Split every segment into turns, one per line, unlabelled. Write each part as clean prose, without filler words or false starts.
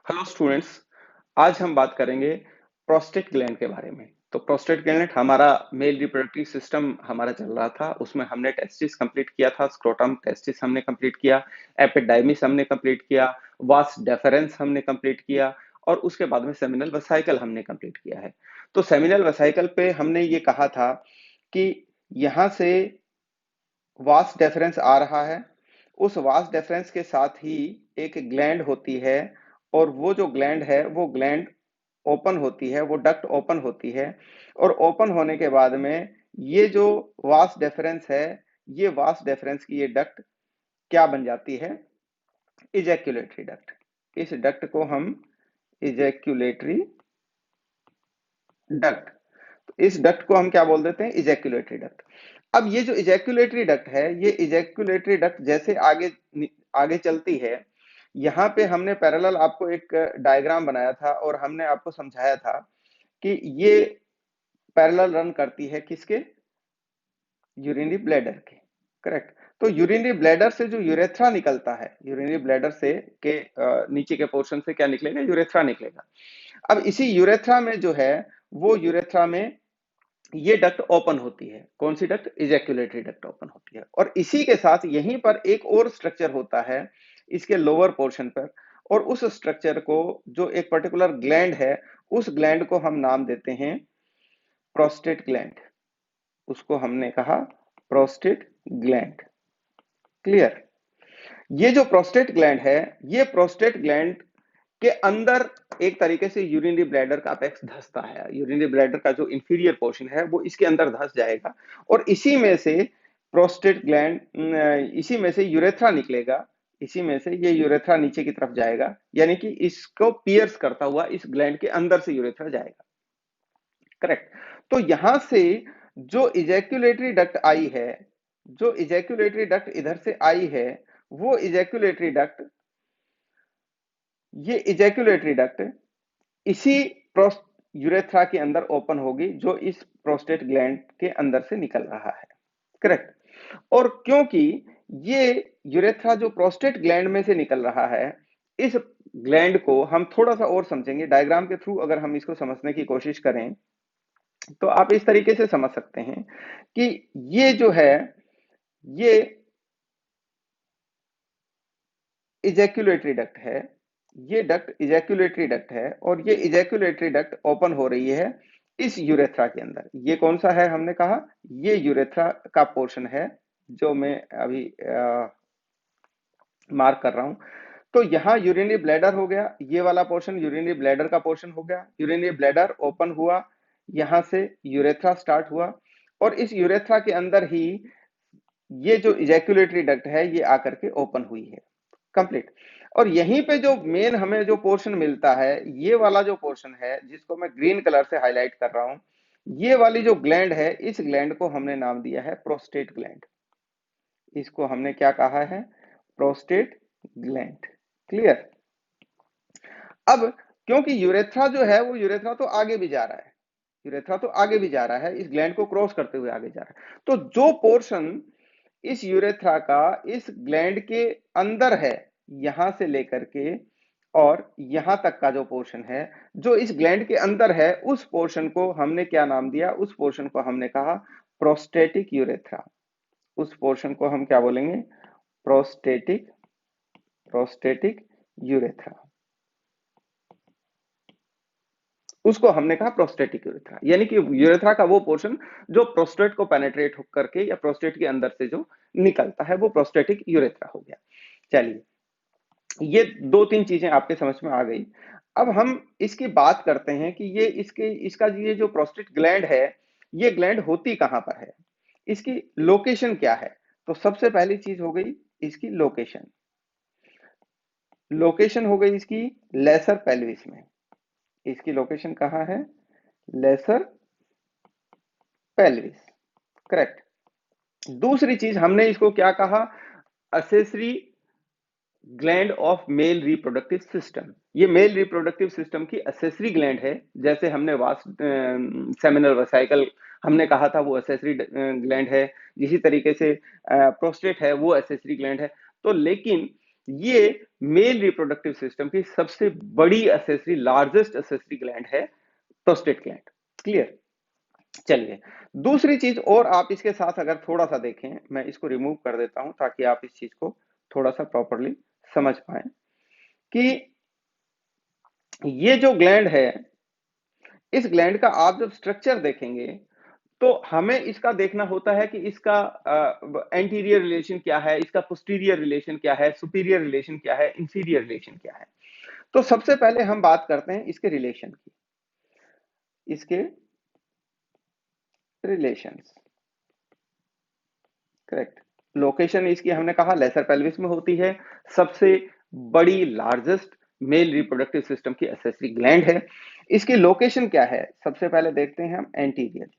Hello students. आज हम बात करेंगे प्रोस्टेट ग्लैंड के बारे में। तो प्रोस्टेट ग्लैंड हमारा मेल रिप्रोडक्टिव सिस्टम हमारा चल रहा था। उसमें हमने टेस्टिस कंप्लीट किया था, स्क्रोटम टेस्टिस हमने कंप्लीट किया, एपिडाइमिस हमने कंप्लीट किया, वास डेफरेंस हमने कंप्लीट किया और उसके बाद में सेमिनल वेसाइकल हमने कंप्लीट किया है। तो सेमिनल वेसाइकल पे हमने ये कहा था कि यहाँ से वास डेफरेंस आ रहा है, उस वास डेफरेंस के साथ ही एक ग्लैंड होती है और वो जो ग्लैंड है वो ग्लैंड ओपन होती है, वो डक्ट ओपन होती है और ओपन होने के बाद में ये जो वास डेफरेंस है, ये वास डेफरेंस की ये डक्ट क्या बन जाती है? Ejaculatory duct. इस डक्ट को हम इजैक्यूलेटरी डक्ट, इस डक्ट को हम क्या बोल देते हैं? Ejaculatory duct. अब ये जो इजैक्यूलेटरी डक्ट है, ये इजैक्यूलेटरी डक्ट जैसे आगे आगे चलती है, यहाँ पे हमने पैरेलल आपको एक डायग्राम बनाया था और हमने आपको समझाया था कि ये पैरेलल रन करती है किसके? यूरिनरी ब्लैडर के। करेक्ट। तो यूरिनरी ब्लैडर से जो यूरेथ्रा निकलता है, यूरिनरी ब्लैडर से के नीचे के पोर्शन से क्या निकलेगा? यूरेथ्रा निकलेगा। अब इसी यूरेथ्रा में जो है, वो यूरेथ्रा में ये डक्ट ओपन होती है। कौन सी डक्ट? इजैक्यूलेटरी डक्ट ओपन होती है। और इसी के साथ यहीं पर एक और स्ट्रक्चर होता है इसके लोअर पोर्शन पर, और उस स्ट्रक्चर को, जो एक पर्टिकुलर ग्लैंड है, उस ग्लैंड को हम नाम देते हैं प्रोस्टेट ग्लैंड। उसको हमने कहा प्रोस्टेट ग्लैंड। क्लियर? ये जो प्रोस्टेट ग्लैंड है, ये प्रोस्टेट ग्लैंड के अंदर एक तरीके से यूरिनरी ब्लैडर का अपेक्स धंसता है। यूरिनरी ब्लैडर का जो इंफीरियर पोर्शन है वो इसके अंदर धंस जाएगा और इसी में से प्रोस्टेट ग्लैंड, इसी में से यूरेथ्रा निकलेगा। इसी में से ये यूरेथ्रा नीचे की तरफ जाएगा, यानी कि इसको पियर्स करता हुआ इस ग्लैंड के अंदर से यूरेथ्रा जाएगा। करेक्ट। तो यहां से जो इजैक्यूलेटरी डक्ट आई है, जो इजैक्यूलेटरी डक्ट इधर से आई है, वो इजैक्यूलेटरी डक्ट, ये इजैक्यूलेटरी डक्ट इसी यूरेथ्रा के अंदर ओपन होगी, जो इस प्रोस्टेट ग्लैंड के अंदर से निकल रहा है। करेक्ट। और क्योंकि ये यूरेथ्रा जो प्रोस्टेट ग्लैंड में से निकल रहा है, इस ग्लैंड को हम थोड़ा सा और समझेंगे डायग्राम के थ्रू। अगर हम इसको समझने की कोशिश करें तो आप इस तरीके से समझ सकते हैं कि ये जो है, ये इजैक्यूलेटरी डक्ट है, ये डक्ट इजैक्यूलेटरी डक्ट है और ये इजैक्यूलेटरी डक्ट ओपन हो रही है इस यूरेथ्रा के अंदर। ये कौन सा है? हमने कहा ये यूरेथ्रा का पोर्शन है, जो मैं अभी मार्क कर रहा हूं। तो यहाँ यूरिनरी ब्लैडर हो गया, ये वाला पोर्शन यूरिनरी ब्लैडर का पोर्शन हो गया। यूरिनरी ब्लैडर ओपन हुआ, यहाँ से यूरेथ्रा स्टार्ट हुआ और इस यूरेथ्रा के अंदर ही ये जो इजैक्यूलेटरी डक्ट है ये आकर के ओपन हुई है। कंप्लीट। और यहीं पे जो मेन हमें जो पोर्शन मिलता है, ये वाला जो पोर्शन है जिसको मैं ग्रीन कलर से हाईलाइट कर रहा हूं, ये वाली जो ग्लैंड है, इस ग्लैंड को हमने नाम दिया है प्रोस्टेट ग्लैंड। इसको हमने क्या कहा है? Prostate gland. क्लियर? अब क्योंकि यूरेथ्रा जो है, वो यूरेथ्रा तो आगे भी जा रहा है, यूरेथ्रा तो आगे भी जा रहा है, इस ग्लैंड को क्रॉस करते हुए आगे जा रहा है। तो जो पोर्शन इस यूरेथ्रा का इस ग्लैंड के अंदर है, यहां से लेकर के और यहां तक का जो पोर्शन है, जो इस ग्लैंड के अंदर है, उस पोर्शन को हमने क्या नाम दिया? उस पोर्शन को हमने कहा प्रोस्टेटिक यूरेथ्रा। उस पोर्शन को हम क्या बोलेंगे? Prostatic, prostatic urethra. उसको हमने कहा प्रोस्टेटिक यूरेथ्रा, यानी कि यूरेथ्रा का वो पोर्शन जो प्रोस्टेट को पेनेट्रेट होकर के या प्रोस्टेट के अंदर से जो निकलता है, वो प्रोस्टेटिक यूरेथ्रा हो गया। चलिए, ये दो तीन चीजें आपके समझ में आ गई। अब हम इसकी बात करते हैं कि ये इसका ये जो प्रोस्टेट ग्लैंड है, ये ग्लैंड होती कहां पर है, इसकी लोकेशन क्या है? तो सबसे पहली चीज हो गई इसकी लोकेशन। लोकेशन हो गई इसकी लेसर पेल्विस में। इसकी लोकेशन कहाँ है? Lesser pelvis. करेक्ट। दूसरी चीज हमने इसको क्या कहा? Accessory gland of male reproductive system. ये मेल रिप्रोडक्टिव सिस्टम की असेसरी ग्लैंड है। जैसे हमने वास्ट सेमिनल वेसाइकल हमने कहा था, वो असेसरी ग्लैंड है। इसी तरीके से प्रोस्टेट है, वो असेसरी ग्लैंड है। तो लेकिन ये मेल रिप्रोडक्टिव सिस्टम की सबसे बड़ी एसेसरी, लार्जेस्ट एसेसरी ग्लैंड है प्रोस्टेट ग्लैंड। क्लियर? चलिए, दूसरी चीज और आप इसके साथ अगर थोड़ा सा देखें, मैं इसको रिमूव कर देता हूं ताकि आप इस चीज को थोड़ा सा प्रॉपरली समझ पाए कि ये जो ग्लैंड है, इस ग्लैंड का आप जब स्ट्रक्चर देखेंगे तो हमें इसका देखना होता है कि इसका एंटीरियर रिलेशन क्या है, इसका पोस्टीरियर रिलेशन क्या है, सुपीरियर रिलेशन क्या है, इंफीरियर रिलेशन क्या है। तो सबसे पहले हम बात करते हैं इसके रिलेशन की, इसके रिलेशंस। करेक्ट। लोकेशन इसकी हमने कहा लेसर पेल्विस में होती है, सबसे बड़ी लार्जेस्ट मेल रिप्रोडक्टिव सिस्टम की एसेसरी ग्लैंड है। इसकी लोकेशन क्या है, सबसे पहले देखते हैं हम एंटीरियर।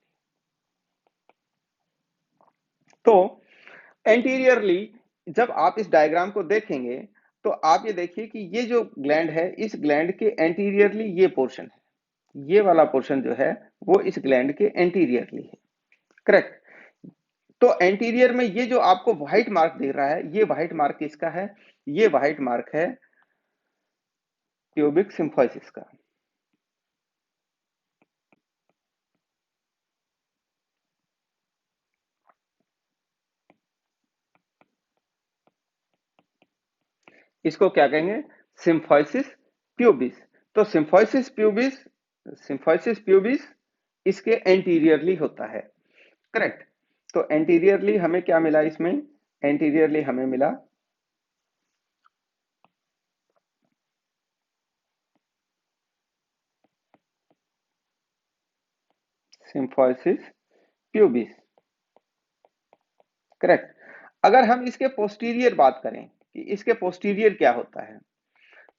तो एंटीरियरली जब आप इस डायग्राम को देखेंगे तो आप ये देखिए कि ये जो ग्लैंड है, इस ग्लैंड के एंटीरियरली ये पोर्शन है, ये वाला पोर्शन जो है वो इस ग्लैंड के एंटीरियरली है। करेक्ट। तो एंटीरियर में ये जो आपको व्हाइट मार्क दिख रहा है, ये व्हाइट मार्क किसका है? ये व्हाइट मार्क है प्यूबिक सिम्फोसिस का। इसको क्या कहेंगे? सिम्फोसिस प्यूबिस। तो सिम्फोसिस प्यूबिस इसके एंटीरियरली होता है। करेक्ट। तो एंटीरियरली हमें क्या मिला इसमें? एंटीरियरली हमें मिला सिम्फोसिस प्यूबिस। करेक्ट। अगर हम इसके पोस्टीरियर बात करें कि इसके पोस्टीरियर क्या होता है,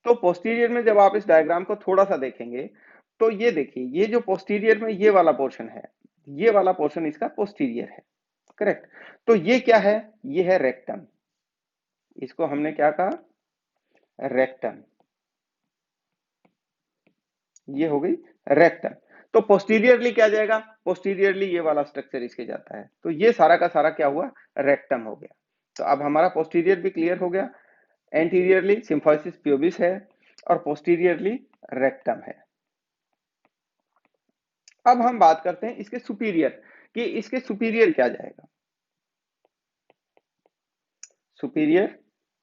तो पोस्टीरियर में जब आप इस डायग्राम को थोड़ा सा देखेंगे तो ये देखिए, ये जो पोस्टीरियर में ये वाला पोर्शन है, ये वाला पोर्शन इसका पोस्टीरियर है। करेक्ट। तो ये क्या है? ये है रेक्टम। इसको हमने क्या कहा? रेक्टम। ये हो गई रेक्टम। तो पोस्टीरियरली क्या जाएगा? पोस्टीरियरली ये वाला स्ट्रक्चर इसके जाता है। तो ये सारा का सारा क्या हुआ? रेक्टम हो गया। तो अब हमारा पोस्टीरियर भी क्लियर हो गया। एंटीरियरली सिम्फोसिस प्यूबिस है और पोस्टीरियरली रेक्टम है। अब हम बात करते हैं इसके सुपीरियर कि इसके सुपीरियर क्या जाएगा। सुपीरियर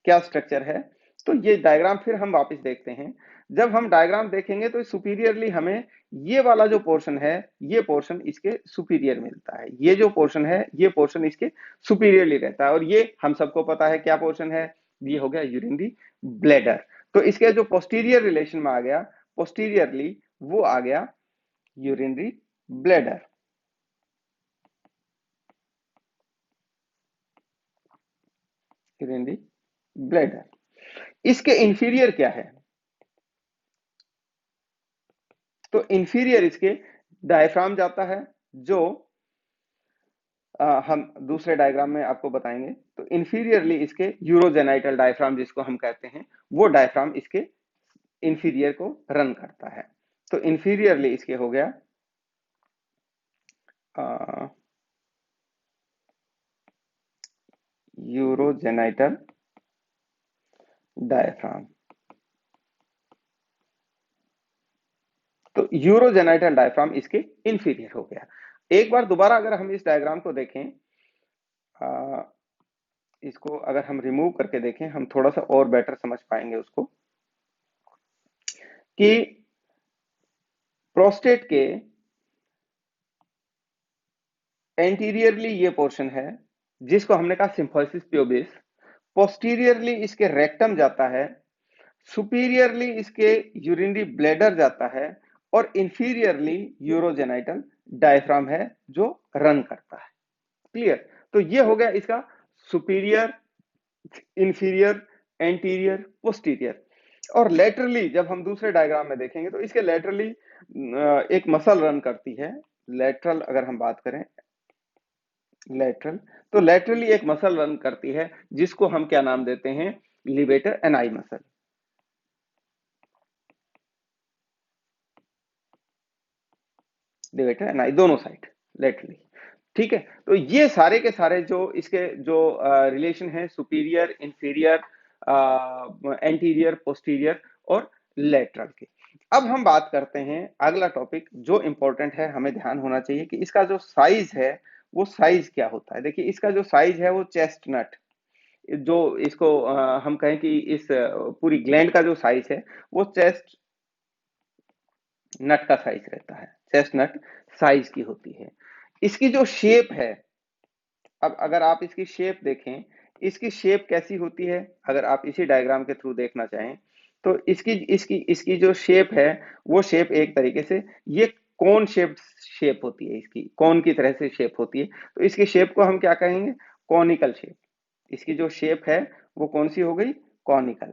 क्या स्ट्रक्चर है? तो ये डायग्राम फिर हम वापस देखते हैं। जब हम डायग्राम देखेंगे तो सुपीरियरली हमें ये वाला जो पोर्शन है, ये पोर्शन इसके सुपीरियर मिलता है। ये जो पोर्शन है, ये पोर्शन इसके सुपीरियरली रहता है। और ये हम सबको पता है क्या पोर्शन है? ये हो गया यूरिनरी ब्लैडर। तो इसके जो पोस्टीरियर रिलेशन में आ गया, पोस्टीरियरली वो आ गया यूरिनरी ब्लैडर। Urinary bladder. इसके इंफीरियर क्या है? तो इंफीरियर इसके डायफ्राम जाता है, जो हम दूसरे डायग्राम में आपको बताएंगे। तो इंफीरियरली इसके यूरोजेनाइटल डायफ्राम जिसको हम कहते हैं, वो डायफ्राम इसके इंफीरियर को रन करता है। तो इंफीरियरली इसके हो गया यूरोजेनाइटल डायफ्राम। तो यूरोजेनाइटल डायफ्राम इसके इंफीरियर हो गया। एक बार दोबारा अगर हम इस डायग्राम को देखें, इसको अगर हम रिमूव करके देखें, हम थोड़ा सा और बेटर समझ पाएंगे उसको कि प्रोस्टेट के एंटीरियरली ये पोर्शन है जिसको हमने कहा सिम्फोसिस प्यूबिस, पोस्टीरियरली इसके रेक्टम जाता है, सुपीरियरली इसके यूरिनरी ब्लैडर जाता है और इंफीरियरली यूरोजेनाइटल डायफ्राम है जो रन करता है। क्लियर? तो ये हो गया इसका सुपीरियर, इंफीरियर, एंटीरियर, पोस्टीरियर। और लेटरली जब हम दूसरे डायग्राम में देखेंगे तो इसके लेटरली एक मसल रन करती है। लेटरल अगर हम बात करें, लेटरल, तो लेटरली एक मसल रन करती है जिसको हम क्या नाम देते हैं? Levator एनाई muscle. लिवेटर एनाई दोनों साइड लेटरली। ठीक है। तो ये सारे के सारे जो इसके जो रिलेशन है, सुपीरियर, इंफीरियर, एंटीरियर, पोस्टीरियर और लेटरल की। अब हम बात करते हैं अगला टॉपिक जो इंपॉर्टेंट है, हमें ध्यान होना चाहिए कि इसका जो साइज है वो साइज क्या होता है। देखिए इसका जो साइज है वो चेस्टनट, जो इसको हम कहें कि इस पूरी ग्लैंड का जो साइज है वो चेस्ट नट का साइज रहता है, चेस्ट नट साइज की होती है। इसकी जो शेप है, अब अगर आप इसकी शेप देखें, इसकी शेप कैसी होती है, अगर आप इसी डायग्राम के थ्रू देखना चाहें तो इसकी इसकी इसकी जो शेप है वो शेप एक तरीके से ये कौन शेप होती है, इसकी कौन की तरह से शेप होती है। तो इसकी शेप को हम क्या कहेंगे, कॉनिकल शेप। इसकी जो शेप है वो कौन सी हो गई, कॉनिकल।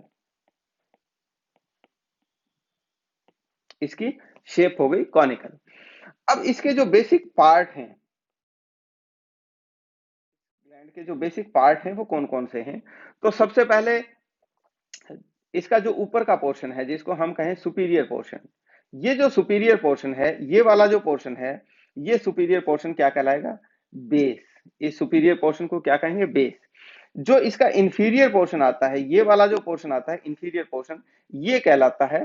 इसकी शेप हो गई कॉनिकल। अब इसके जो बेसिक पार्ट हैं, ग्लैंड के जो बेसिक पार्ट हैं वो कौन कौन से हैं। तो सबसे पहले इसका जो ऊपर का पोर्शन है जिसको हम कहें सुपीरियर पोर्शन, ये जो सुपीरियर पोर्शन है, ये वाला जो पोर्शन है, ये सुपीरियर पोर्शन क्या कहलाएगा, बेस। इस सुपीरियर पोर्शन को क्या कहेंगे, बेस। जो इसका इंफीरियर पोर्शन आता है, ये वाला जो पोर्शन आता है इंफीरियर पोर्शन, ये कहलाता है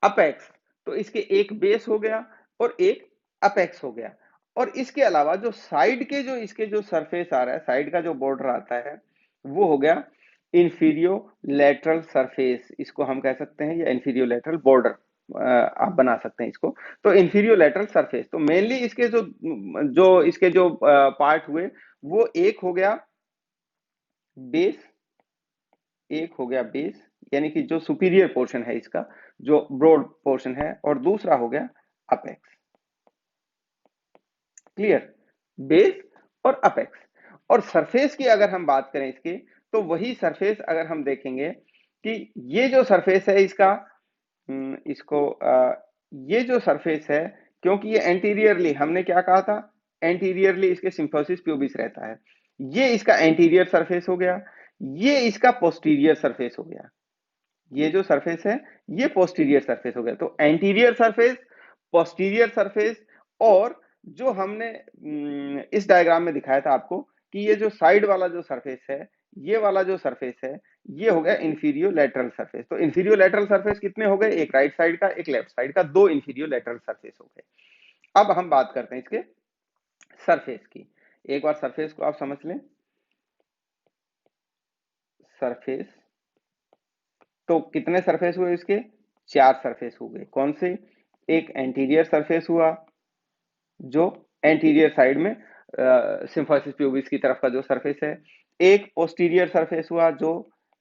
अपेक्स। तो इसके एक बेस हो गया और एक अपेक्स हो गया। और इसके अलावा जो साइड के जो इसके जो सरफेस आ रहा है, साइड का जो बॉर्डर आता है वो हो गया इंफीरियो लेटरल सरफेस, इसको हम कह सकते हैं, या इंफीरियो लेटरल बॉर्डर आप बना सकते हैं इसको। तो इंफीरियो लेटरल सरफेस, तो मेनली इसके जो जो इसके जो पार्ट हुए वो एक हो गया बेस, एक हो गया बेस यानी कि जो सुपीरियर पोर्शन है इसका, जो ब्रॉड पोर्शन है, और दूसरा हो गया अपेक्स। क्लियर, बेस और अपेक्स। और सरफेस की अगर हम बात करें इसके, तो वही सरफेस अगर हम देखेंगे कि ये जो सरफेस है इसका, इसको ये जो सरफेस है, क्योंकि ये एंटीरियरली, हमने क्या कहा था, एंटीरियरली इसके सिम्फोसिस प्यूबिस रहता है, ये इसका एंटीरियर सरफेस हो गया, ये इसका पोस्टीरियर सरफेस हो गया। ये जो सरफेस है ये पोस्टीरियर सरफेस हो गया। तो एंटीरियर सरफेस, पोस्टीरियर सरफेस, और जो हमने इस डायग्राम में दिखाया था आपको कि ये जो साइड वाला जो सरफेस है, ये वाला जो सरफेस है, ये हो गया इंफीरियो लेटरल सरफेस। तो इंफीरियो लेटरल सरफेस कितने हो गए, एक राइट साइड का एक लेफ्ट साइड का, दो इंफीरियो लेटरल सरफेस हो गए। अब हम बात करते हैं इसके सरफेस की। एक बार सरफेस को आप समझ लें, सरफेस, तो कितने सरफेस हुए इसके, चार सरफेस हो गए। कौन से, एक एंटीरियर सरफेस हुआ जो एंटीरियर साइड में सिम्फोसिस प्यूबिस की तरफ का जो सरफेस है, एक पोस्टीरियर सरफेस हुआ जो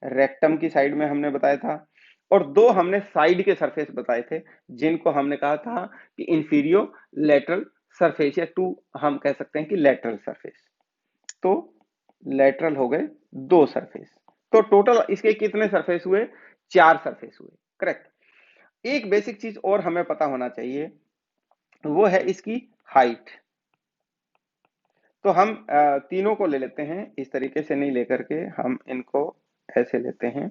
रेक्टम की साइड में हमने बताया था, और दो हमने साइड के सरफेस बताए थे जिनको हमने कहा था कि इंफीरियो लेटरल सरफेस, या टू हम कह सकते हैं कि लेटरल सरफेस। तो लेटरल हो गए दो सरफेस। तो टोटल इसके कितने सरफेस हुए, चार सरफेस हुए। करेक्ट। एक बेसिक चीज और हमें पता होना चाहिए, वो है इसकी हाइट। तो हम तीनों को ले लेते हैं, इस तरीके से नहीं लेकर के हम इनको ऐसे लेते हैं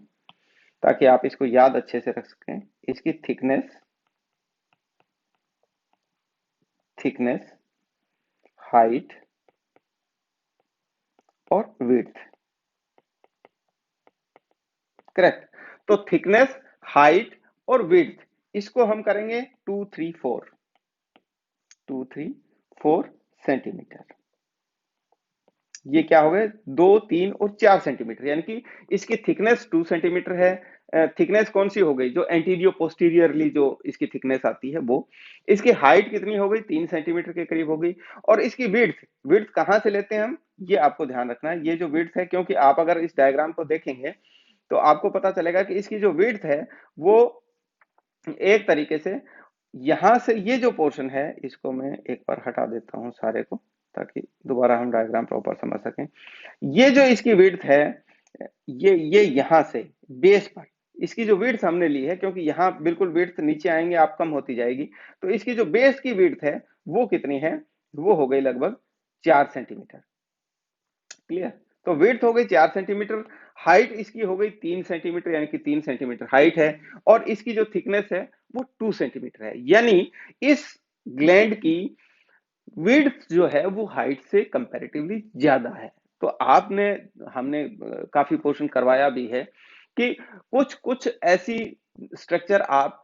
ताकि आप इसको याद अच्छे से रख सकें। इसकी थिकनेस, थिकनेस, हाइट और विड्थ। करेक्ट। तो थिकनेस, हाइट और विड्थ, इसको हम करेंगे 2, 3, 4, 2, 3, 4 सेंटीमीटर। ये क्या हो गए, 2, 3 और 4 सेंटीमीटर, यानी कि इसकी थिकनेस 2 सेंटीमीटर है। थिकनेस कौन सी हो गई, जो एंटीरियो पोस्टीरियरली जो इसकी थिकनेस आती है वो। इसकी हाइट कितनी हो गई, 3 सेंटीमीटर के करीब हो गई। और इसकी विड्थ, विड्थ कहाँ से लेते हैं हम, ये आपको ध्यान रखना है। ये जो विड्थ है, क्योंकि आप अगर इस डायग्राम को देखेंगे तो आपको पता चलेगा कि इसकी जो विड्थ है वो एक तरीके से यहां से, ये जो पोर्शन है इसको मैं एक बार हटा देता हूं सारे को ताकि दोबारा हम डायग्राम प्रॉपर समझ सकें। ये जो इसकी विड्थ है, ये यहां से बेस पर इसकी जो विड्थ हमने ली है, क्योंकि यहाँ बिल्कुल विड्थ नीचे आएंगे आप कम होती जाएगी, तो इसकी जो बेस की विड्थ है वो कितनी है, वो हो गई लगभग 4 सेंटीमीटर। क्लियर। तो विड्थ हो गई 4 सेंटीमीटर, हाइट इसकी हो गई 3 सेंटीमीटर, यानी कि 3 सेंटीमीटर हाइट है, और इसकी जो थिकनेस है वो 2 सेंटीमीटर है। यानी इस ग्लैंड की विड्थ जो है वो हाइट से कंपैरेटिवली ज्यादा है। तो आपने हमने काफी पोर्शन करवाया भी है कि कुछ कुछ ऐसी स्ट्रक्चर आप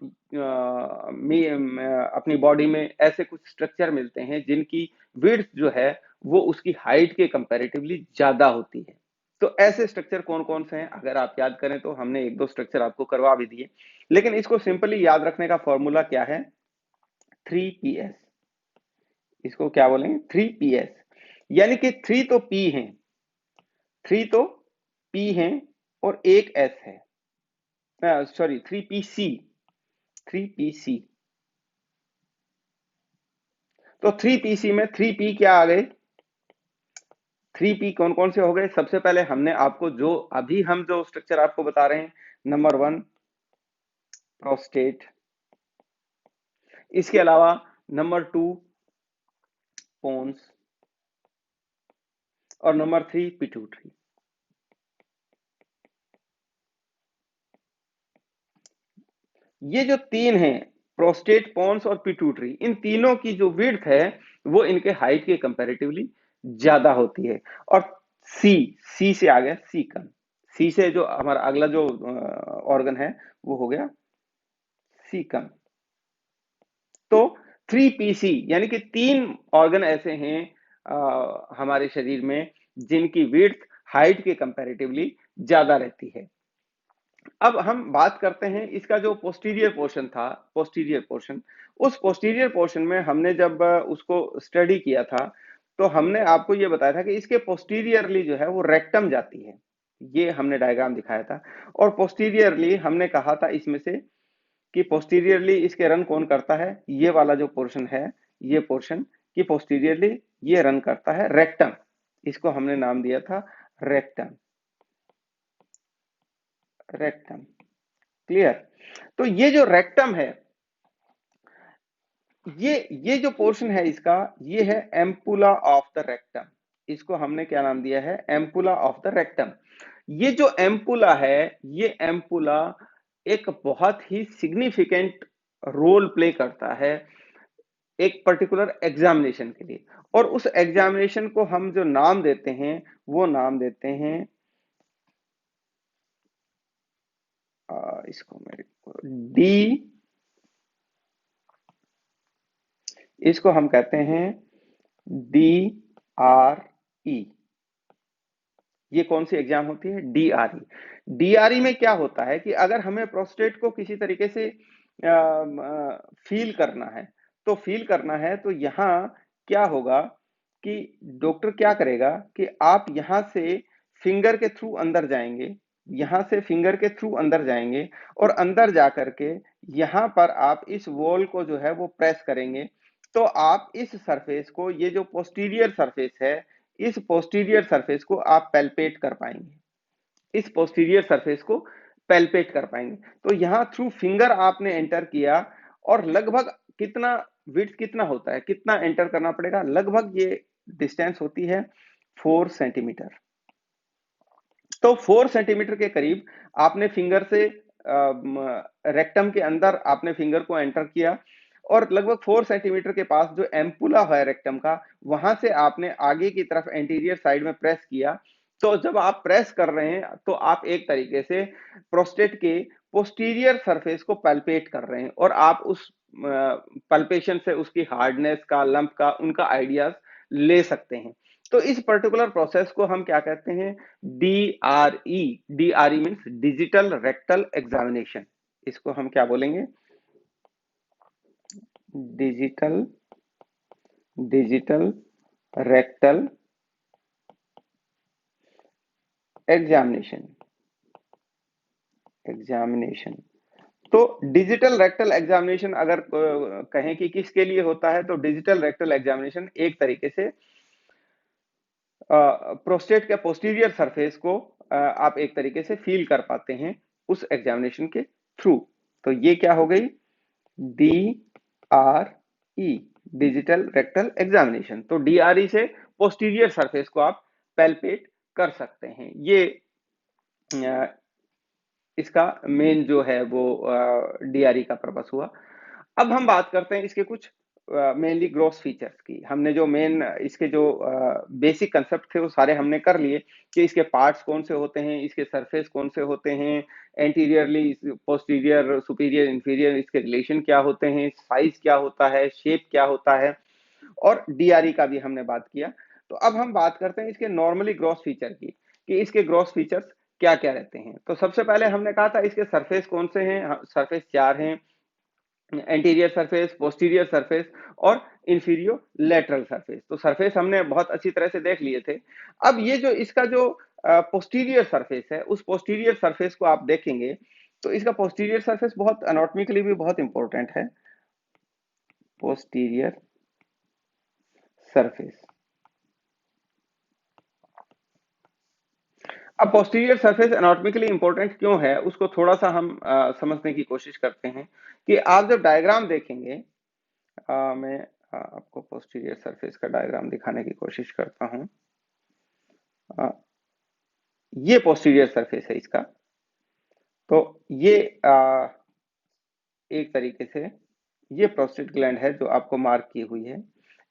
अपनी बॉडी में ऐसे कुछ स्ट्रक्चर मिलते हैं जिनकी विड्थ जो है वो उसकी हाइट के कंपैरेटिवली ज्यादा होती है। तो ऐसे स्ट्रक्चर कौन कौन से हैं, अगर आप याद करें तो हमने एक दो स्ट्रक्चर आपको करवा भी दिए, लेकिन इसको सिंपली याद रखने का फॉर्मूला क्या है, 3PS। इसको क्या बोलेंगे, 3PS, यानी कि 3 तो P है, 3 तो P है और एक S है, सॉरी 3PC, 3PC। तो 3PC में 3P क्या आ गए, 3P कौन कौन से हो गए, सबसे पहले हमने आपको जो अभी हम जो स्ट्रक्चर आपको बता रहे हैं, नंबर 1 प्रोस्टेट, इसके अलावा नंबर 2 पोन्स, और नंबर 3 पिट्यूटरी। ये जो तीन हैं, प्रोस्टेट, पोन्स और पिट्यूटरी, इन तीनों की जो विड्थ है वो इनके हाइट के कंपैरेटिवली ज्यादा होती है। और सी, सी से आ गया सीकम, सी से जो हमारा अगला जो ऑर्गन है वो हो गया सीकम। तो 3PC यानी कि तीन ऑर्गन ऐसे हैं हमारे शरीर में जिनकी विड्थ हाइट के कंपैरेटिवली ज्यादा रहती है। अब हम बात करते हैं इसका जो पोस्टीरियर पोर्शन था, पोस्टीरियर पोर्शन, उस पोस्टीरियर पोर्शन में हमने जब उसको स्टडी किया था तो हमने आपको ये बताया था कि इसके पोस्टीरियरली जो है वो रेक्टम जाती है, ये हमने डायग्राम दिखाया था। और पोस्टीरियरली हमने कहा था इसमें से कि पोस्टीरियरली इसके रन कौन करता है, ये वाला जो पोर्शन है, ये पोर्शन की पोस्टीरियरली ये रन करता है रेक्टम, इसको हमने नाम दिया था रेक्टम, रेक्टम। क्लियर। तो ये जो रेक्टम है, ये जो पोर्शन है इसका, ये है एम्पुला ऑफ द रेक्टम, इसको हमने क्या नाम दिया है, एम्पुला ऑफ द रेक्टम। ये जो एम्पुला है, ये एम्पुला एक बहुत ही सिग्निफिकेंट रोल प्ले करता है एक पर्टिकुलर एग्जामिनेशन के लिए। और उस एग्जामिनेशन को हम जो नाम देते हैं वो नाम देते हैं इसको मेरे को डी, इसको हम कहते हैं DRE। ये कौन सी एग्जाम होती है, DRE। DRE में क्या होता है कि अगर हमें प्रोस्टेट को किसी तरीके से फील करना है, तो फील करना है तो यहाँ क्या होगा कि डॉक्टर क्या करेगा कि आप यहाँ से फिंगर के थ्रू अंदर जाएंगे, यहाँ से फिंगर के थ्रू अंदर जाएंगे और अंदर जा करके यहाँ पर आप इस वॉल को जो है वो प्रेस करेंगे। तो आप इस सरफेस को, ये जो पोस्टीरियर सरफेस है, इस पोस्टीरियर सरफेस को आप पैल्पेट कर पाएंगे, इस पोस्टीरियर सरफेस को पैल्पेट कर पाएंगे। तो यहाँ थ्रू फिंगर आपने एंटर किया और लगभग कितना विड्थ कितना होता है, कितना एंटर करना पड़ेगा, लगभग ये डिस्टेंस होती है 4 सेंटीमीटर। तो 4 सेंटीमीटर के करीब आपने फिंगर से रेक्टम के अंदर आपने फिंगर को एंटर किया और लगभग 4 सेंटीमीटर के पास जो एम्पुला है रेक्टम का, वहां से आपने आगे की तरफ एंटीरियर साइड में प्रेस किया। तो जब आप प्रेस कर रहे हैं तो आप एक तरीके से प्रोस्टेट के पोस्टीरियर सरफेस को पल्पेट कर रहे हैं और आप उस पल्पेशन से उसकी हार्डनेस का, लंप का, उनका आइडियाज ले सकते हैं। तो इस पर्टिकुलर प्रोसेस को हम क्या कहते हैं, DRE। DRE means digital rectal examination, इसको हम क्या बोलेंगे, digital digital rectal examination, examination. तो डिजिटल रेक्टल एग्जामिनेशन अगर कहें कि किसके लिए होता है, तो डिजिटल रेक्टल एग्जामिनेशन एक तरीके से प्रोस्टेट के पोस्टीरियर सरफेस को आप एक तरीके से फील कर पाते हैं उस एग्जामिनेशन के थ्रू। तो ये क्या हो गई, DRE, डिजिटल रेक्टल एग्जामिनेशन। तो DRE से पोस्टीरियर सरफेस को आप पैल्पेट कर सकते हैं। ये इसका मेन जो है वो DRE का पर्पस हुआ। अब हम बात करते हैं इसके कुछ मेनली ग्रॉस फीचर्स की हमने जो मेन इसके जो बेसिक कंसेप्ट थे वो सारे हमने कर लिए कि इसके पार्ट्स कौन से होते हैं, इसके सरफेस कौन से होते हैं, एंटीरियरली, पोस्टीरियर, सुपीरियर, इंफीरियर, इसके रिलेशन क्या होते हैं, साइज क्या होता है, शेप क्या होता है, और डीआरई का भी हमने बात किया। तो अब हम बात करते हैं इसके नॉर्मली ग्रॉस फीचर की, कि इसके ग्रॉस फीचर्स क्या क्या रहते हैं। तो सबसे पहले हमने कहा था इसके सरफेस कौन से हैं, सरफेस 4 हैं, एंटीरियर सरफेस, पोस्टीरियर सरफेस और इंफीरियर लेटरल सरफेस। तो सरफेस हमने बहुत अच्छी तरह से देख लिए थे। अब ये जो इसका जो पोस्टीरियर सरफेस है, उस पोस्टीरियर सरफेस को आप देखेंगे तो इसका पोस्टीरियर सरफेस बहुत एनाटॉमिकली भी बहुत इंपॉर्टेंट है। पोस्टीरियर सरफेस, अब पोस्टीरियर सरफेस एनाटॉमिकली इंपॉर्टेंट क्यों है उसको थोड़ा सा हम समझने की कोशिश करते हैं। कि आप जब डायग्राम देखेंगे, मैं आपको पोस्टीरियर सरफेस का डायग्राम दिखाने की कोशिश करता हूं। ये पोस्टीरियर सरफेस है इसका। तो ये एक तरीके से ये प्रोस्टेट ग्लैंड है जो आपको मार्क की हुई है।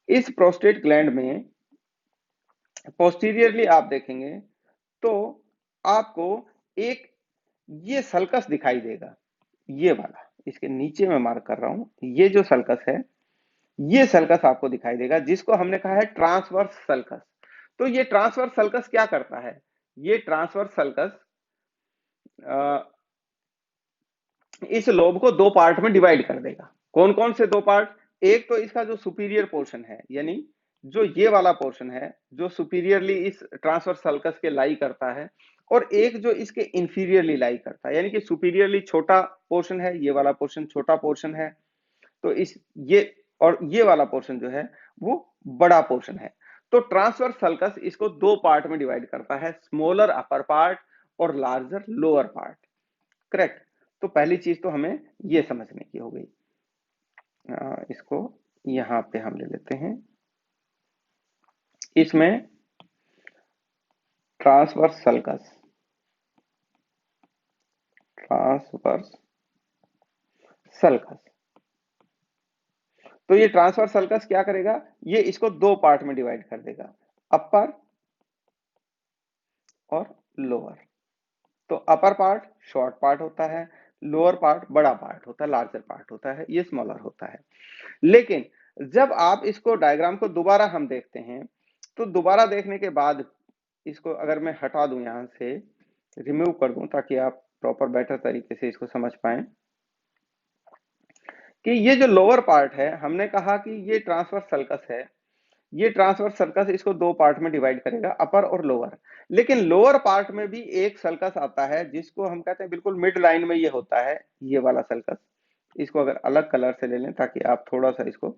इस प्रोस्टेट ग्लैंड में पोस्टीरियरली आप देखेंगे तो आपको एक ये सल्कस दिखाई देगा, ये वाला, इसके नीचे मैं मार्क कर रहा हूं, ये जो सल्कस है, ये सल्कस आपको दिखाई देगा जिसको हमने कहा है ट्रांसवर्स सल्कस। तो ये ट्रांसवर्स सल्कस क्या करता है, ये ट्रांसवर्स सल्कस इस लोब को दो पार्ट में डिवाइड कर देगा। कौन कौन से दो पार्ट, एक तो इसका जो सुपीरियर पोर्शन है, यानी जो ये वाला पोर्शन है जो सुपीरियरली इस ट्रांसवर्स सल्कस के लाई करता है, और एक जो इसके इंफीरियरली लाई करता है, यानी कि सुपीरियरली छोटा पोर्शन है, ये वाला पोर्शन छोटा पोर्शन है, तो इस ये और ये वाला पोर्शन जो है वो बड़ा पोर्शन है। तो ट्रांसवर्स सल्कस इसको दो पार्ट में डिवाइड करता है, स्मॉलर अपर पार्ट और लार्जर लोअर पार्ट। करेक्ट। तो पहली चीज तो हमें ये समझने की हो गई। इसको यहां पे हम ले लेते हैं, इसमें ट्रांसवर्स सल्कस, ट्रांसवर्स सल्कस, तो ये ट्रांसवर्स सल्कस क्या करेगा, ये इसको दो पार्ट में डिवाइड कर देगा, अपर और लोअर। तो अपर पार्ट शॉर्ट पार्ट होता है, लोअर पार्ट बड़ा पार्ट होता है, लार्जर पार्ट होता है, ये स्मॉलर होता है। लेकिन जब आप इसको डायग्राम को दोबारा हम देखते हैं, तो दोबारा देखने के बाद इसको अगर मैं हटा दूं, यहां से रिमूव कर दूं ताकि आप प्रॉपर बेटर तरीके से इसको समझ पाएं, कि ये जो लोअर पार्ट है, हमने कहा कि ये ट्रांसवर्स सल्कस है, ये ट्रांसवर्स सल्कस इसको दो पार्ट में डिवाइड करेगा, अपर और लोअर। लेकिन लोअर पार्ट में भी एक सल्कस आता है जिसको हम कहते हैं बिल्कुल मिड लाइन में ये होता है, ये वाला सल्कस। इसको अगर अलग कलर से ले लें ताकि आप थोड़ा सा इसको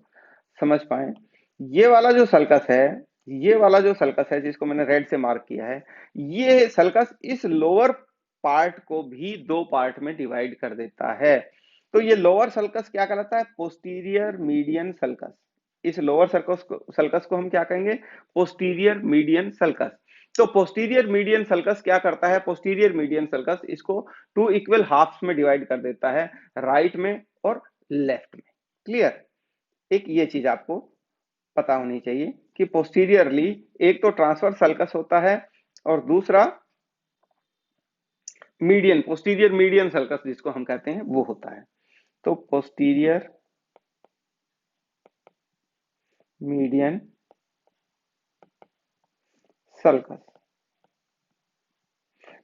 समझ पाए, ये वाला जो सल्कस है, ये वाला जो सल्कस है जिसको मैंने रेड से मार्क किया है, ये सल्कस इस लोअर पार्ट को भी दो पार्ट में डिवाइड कर देता है। तो ये लोअर सल्कस क्या कहलाता है, पोस्टीरियर मीडियन सल्कस। इस लोअर सल्कस को हम क्या कहेंगे, पोस्टीरियर मीडियन सल्कस। तो पोस्टीरियर मीडियन सल्कस क्या करता है, पोस्टीरियर मीडियन सल्कस इसको टू इक्वल हाफ्स में डिवाइड कर देता है, राइट में और लेफ्ट में। क्लियर। एक ये चीज आपको पता होनी चाहिए कि पोस्टीरियरली एक तो ट्रांसवर्स सल्कस होता है और दूसरा मीडियन, पोस्टीरियर मीडियन सल्कस जिसको हम कहते हैं वो होता है। तो पोस्टीरियर मीडियन सल्कस,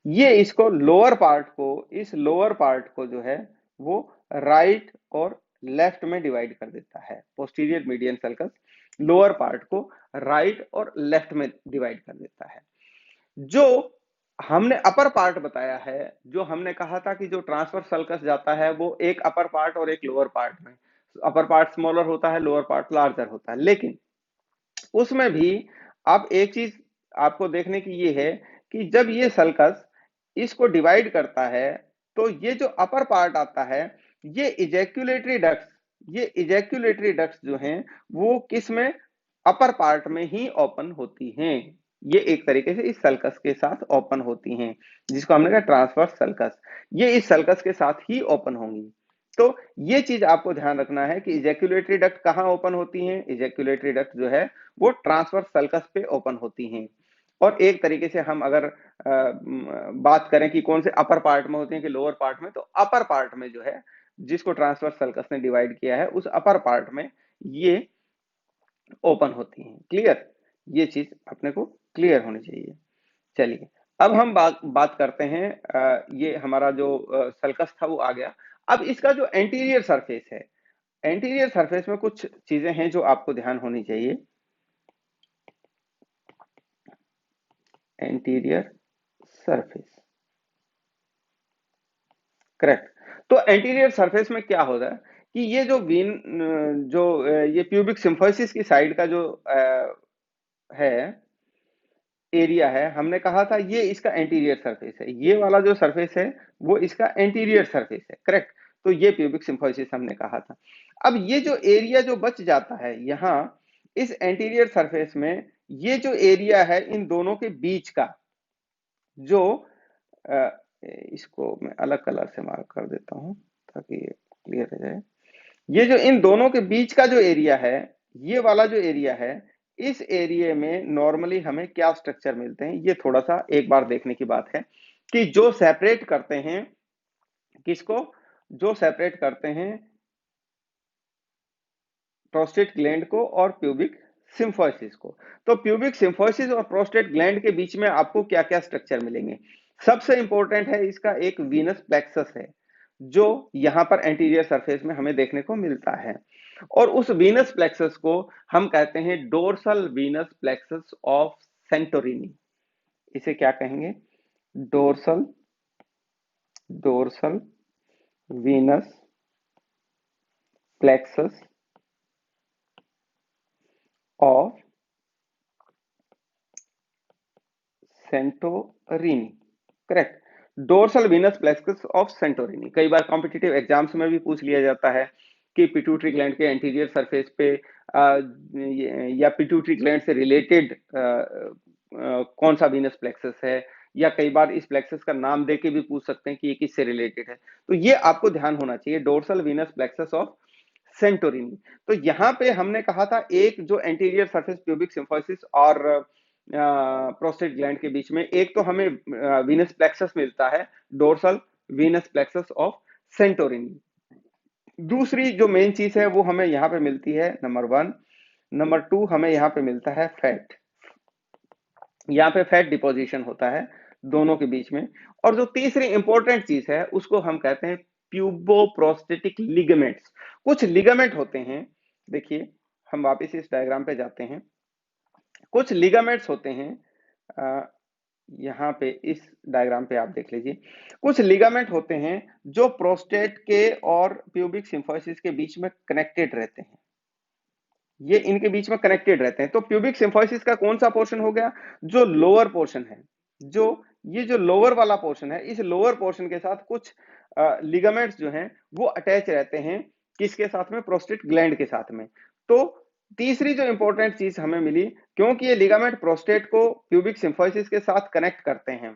ये इसको लोअर पार्ट को, इस लोअर पार्ट को जो है वो राइट और लेफ्ट में डिवाइड कर देता है। Posterior median sulcus lower part को राइट और लेफ्ट में डिवाइड कर देता है। जो हमने अपर पार्ट बताया है, जो हमने कहा था कि जो ट्रांसवर्स सल्कस जाता है वो एक अपर पार्ट और एक लोअर पार्ट में, अपर पार्ट स्मॉलर होता है, लोअर पार्ट लार्जर होता है। लेकिन उसमें भी अब एक चीज आपको देखने की ये है कि जब ये सल्कस इसको डिवाइड करता है, तो ये जो अपर पार्ट आता है, ये इजैक्यूलेटरी डक्ट्स, ये इजैक्यूलेटरी डक्ट्स जो हैं वो किस में, अपर पार्ट में ही ओपन होती हैं। ये एक तरीके से इस सल्कस के साथ ओपन होती हैं, जिसको हमने कहा ट्रांसवर्स सल्कस, ये इस सल्कस के साथ ही ओपन होंगी। तो ये चीज आपको ध्यान रखना है कि इजैक्यूलेटरी डक्ट कहाँ ओपन होती हैं। इजैक्यूलेटरी डक्ट जो है वो ट्रांसवर्स सल्कस पे ओपन होती हैं। और एक तरीके से हम अगर बात करें कि कौन से अपर पार्ट में होते हैं कि लोअर पार्ट में, तो अपर पार्ट में जो है जिसको ट्रांसवर्स सल्कस ने डिवाइड किया है उस अपर पार्ट में ये ओपन होती हैं। क्लियर, ये चीज अपने को क्लियर होनी चाहिए। चलिए अब हम बात करते हैं, ये हमारा जो सल्कस था वो आ गया। अब इसका जो एंटीरियर सरफेस है, एंटीरियर सरफेस में कुछ चीजें हैं जो आपको ध्यान होनी चाहिए। Anterior surface, correct. तो एंटीरियर सरफेस में क्या होता है कि ये जो ये प्यूबिक सिम्फोसिस की साइड का जो है एरिया है, हमने कहा था ये इसका एंटीरियर सरफेस है। ये वाला जो सरफेस है वो इसका एंटीरियर सरफेस है, करेक्ट। तो ये प्यूबिक सिम्फोसिस हमने कहा था। अब ये जो एरिया जो बच जाता है यहाँ इस एंटीरियर सरफेस में, ये जो एरिया है इन दोनों के बीच का, जो अ, इसको मैं अलग कलर से मार्क कर देता हूं ताकि ये क्लियर हो जाए। ये जो इन दोनों के बीच का जो एरिया है, ये वाला जो एरिया है, इस एरिया में नॉर्मली हमें क्या स्ट्रक्चर मिलते हैं, ये थोड़ा सा एक बार देखने की बात है कि जो सेपरेट करते हैं किसको, जो सेपरेट करते हैं प्रोस्टेट ग्लैंड को और प्यूबिक सिम्फोसिस को। तो प्यूबिक सिम्फोसिस और प्रोस्टेट ग्लैंड के बीच में आपको क्या क्या स्ट्रक्चर मिलेंगे। सबसे इंपॉर्टेंट है इसका एक वीनस प्लेक्सस है जो यहां पर एंटीरियर सरफेस में हमें देखने को मिलता है। और उस वीनस प्लेक्सस को हम कहते हैं dorsal venous plexus of Santorini. इसे क्या कहेंगे, dorsal, dorsal venous plexus of Santorini, correct. Dorsal venous plexus of Santorini कई बार कॉम्पिटिटिव एग्जाम्स में भी पूछ लिया जाता है कि पिट्यूटरी ग्लैंड के एंटीरियर सरफेस पे या पिट्यूटरी ग्लैंड से रिलेटेड कौन सा वीनस प्लेक्सस है, या कई बार इस प्लेक्सस का नाम दे के भी पूछ सकते हैं कि ये किससे रिलेटेड है। तो ये आपको ध्यान होना चाहिए, dorsal venous plexus of Santorini. तो यहाँ पे हमने कहा था एक जो एंटीरियर सरफेस प्यूबिक सिम्फोसिस और प्रोस्टेट ग्लैंड के बीच में, एक तो हमें वीनस प्लेक्सस मिलता है, dorsal venous plexus of Santorini. दूसरी जो मेन चीज है वो हमें यहाँ पे मिलती है, नंबर 1। नंबर 2 हमें यहाँ पे मिलता है फैट। यहाँ पे फैट डिपोजिशन होता है दोनों के बीच में। और जो तीसरी इंपॉर्टेंट चीज है उसको हम कहते हैं प्यूबोप्रोस्टेटिक लिगामेंट्स। कुछ लिगामेंट होते हैं, देखिए हम वापस इस डायग्राम पे जाते हैं। कुछ लिगामेंट्स होते हैं, यहाँ पे इस डायग्राम पे आप देख लीजिए। कुछ लिगामेंट होते हैं जो प्रोस्टेट के और प्यूबिक सिम्फोसिस के बीच में कनेक्टेड रहते हैं। ये इनके बीच में कनेक्टेड रहते हैं। तो प्यूबिक सिम्फोसिस का कौन सा पोर्शन हो गया, जो लोअर पोर्शन है, जो ये जो लोअर वाला पोर्शन है, इस लोअर पोर्शन के साथ कुछ लिगामेंट्स जो हैं वो अटैच रहते हैं, किसके साथ में, प्रोस्टेट ग्लैंड के साथ में। तो तीसरी जो इंपॉर्टेंट चीज हमें मिली, क्योंकि ये लिगामेंट प्रोस्टेट को प्यूबिक सिम्फोसिस के साथ कनेक्ट करते हैं,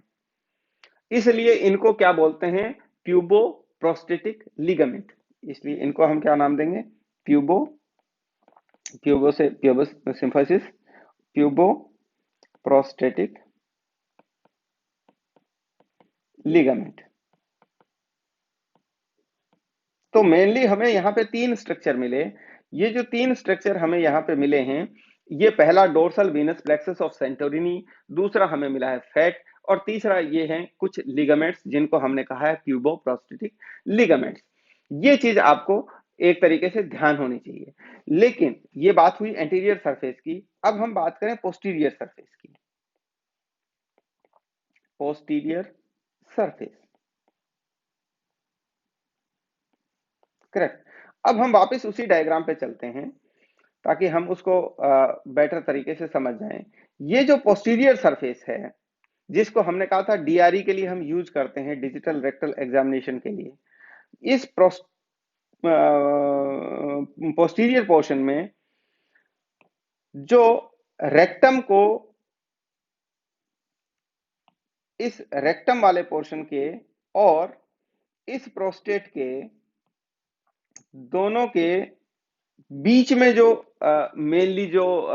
इसलिए इनको क्या बोलते हैं, प्यूबो प्रोस्टेटिक लिगामेंट। इसलिए इनको हम क्या नाम देंगे, प्यूबो, प्यूबो से प्यूबो सिम्फोसिस, प्यूबो प्रोस्टेटिक लिगामेंट। तो मेनली हमें यहाँ पे 3 स्ट्रक्चर मिले। ये जो 3 स्ट्रक्चर हमें यहाँ पे मिले हैं, ये पहला dorsal venous plexus of Santorini, दूसरा हमें मिला है फैट, और तीसरा ये है कुछ लिगामेंट्स जिनको हमने कहा है प्यूबो प्रोस्टेटिक लिगामेंट्स। ये चीज आपको एक तरीके से ध्यान होनी चाहिए। लेकिन ये बात हुई एंटीरियर सरफेस की, अब हम बात करें पोस्टीरियर सरफेस की। Posterior surface, correct. अब हम वापस उसी डायग्राम पे चलते हैं ताकि हम उसको बेटर तरीके से समझ जाएं। ये जो पोस्टीरियर सरफेस है जिसको हमने कहा था डीआरई के लिए हम यूज करते हैं, डिजिटल रेक्टल एग्जामिनेशन के लिए, इस पोस्टीरियर पोर्शन में जो रेक्टम को, इस रेक्टम वाले पोर्शन के और इस प्रोस्टेट के दोनों के बीच में जो मेनली जो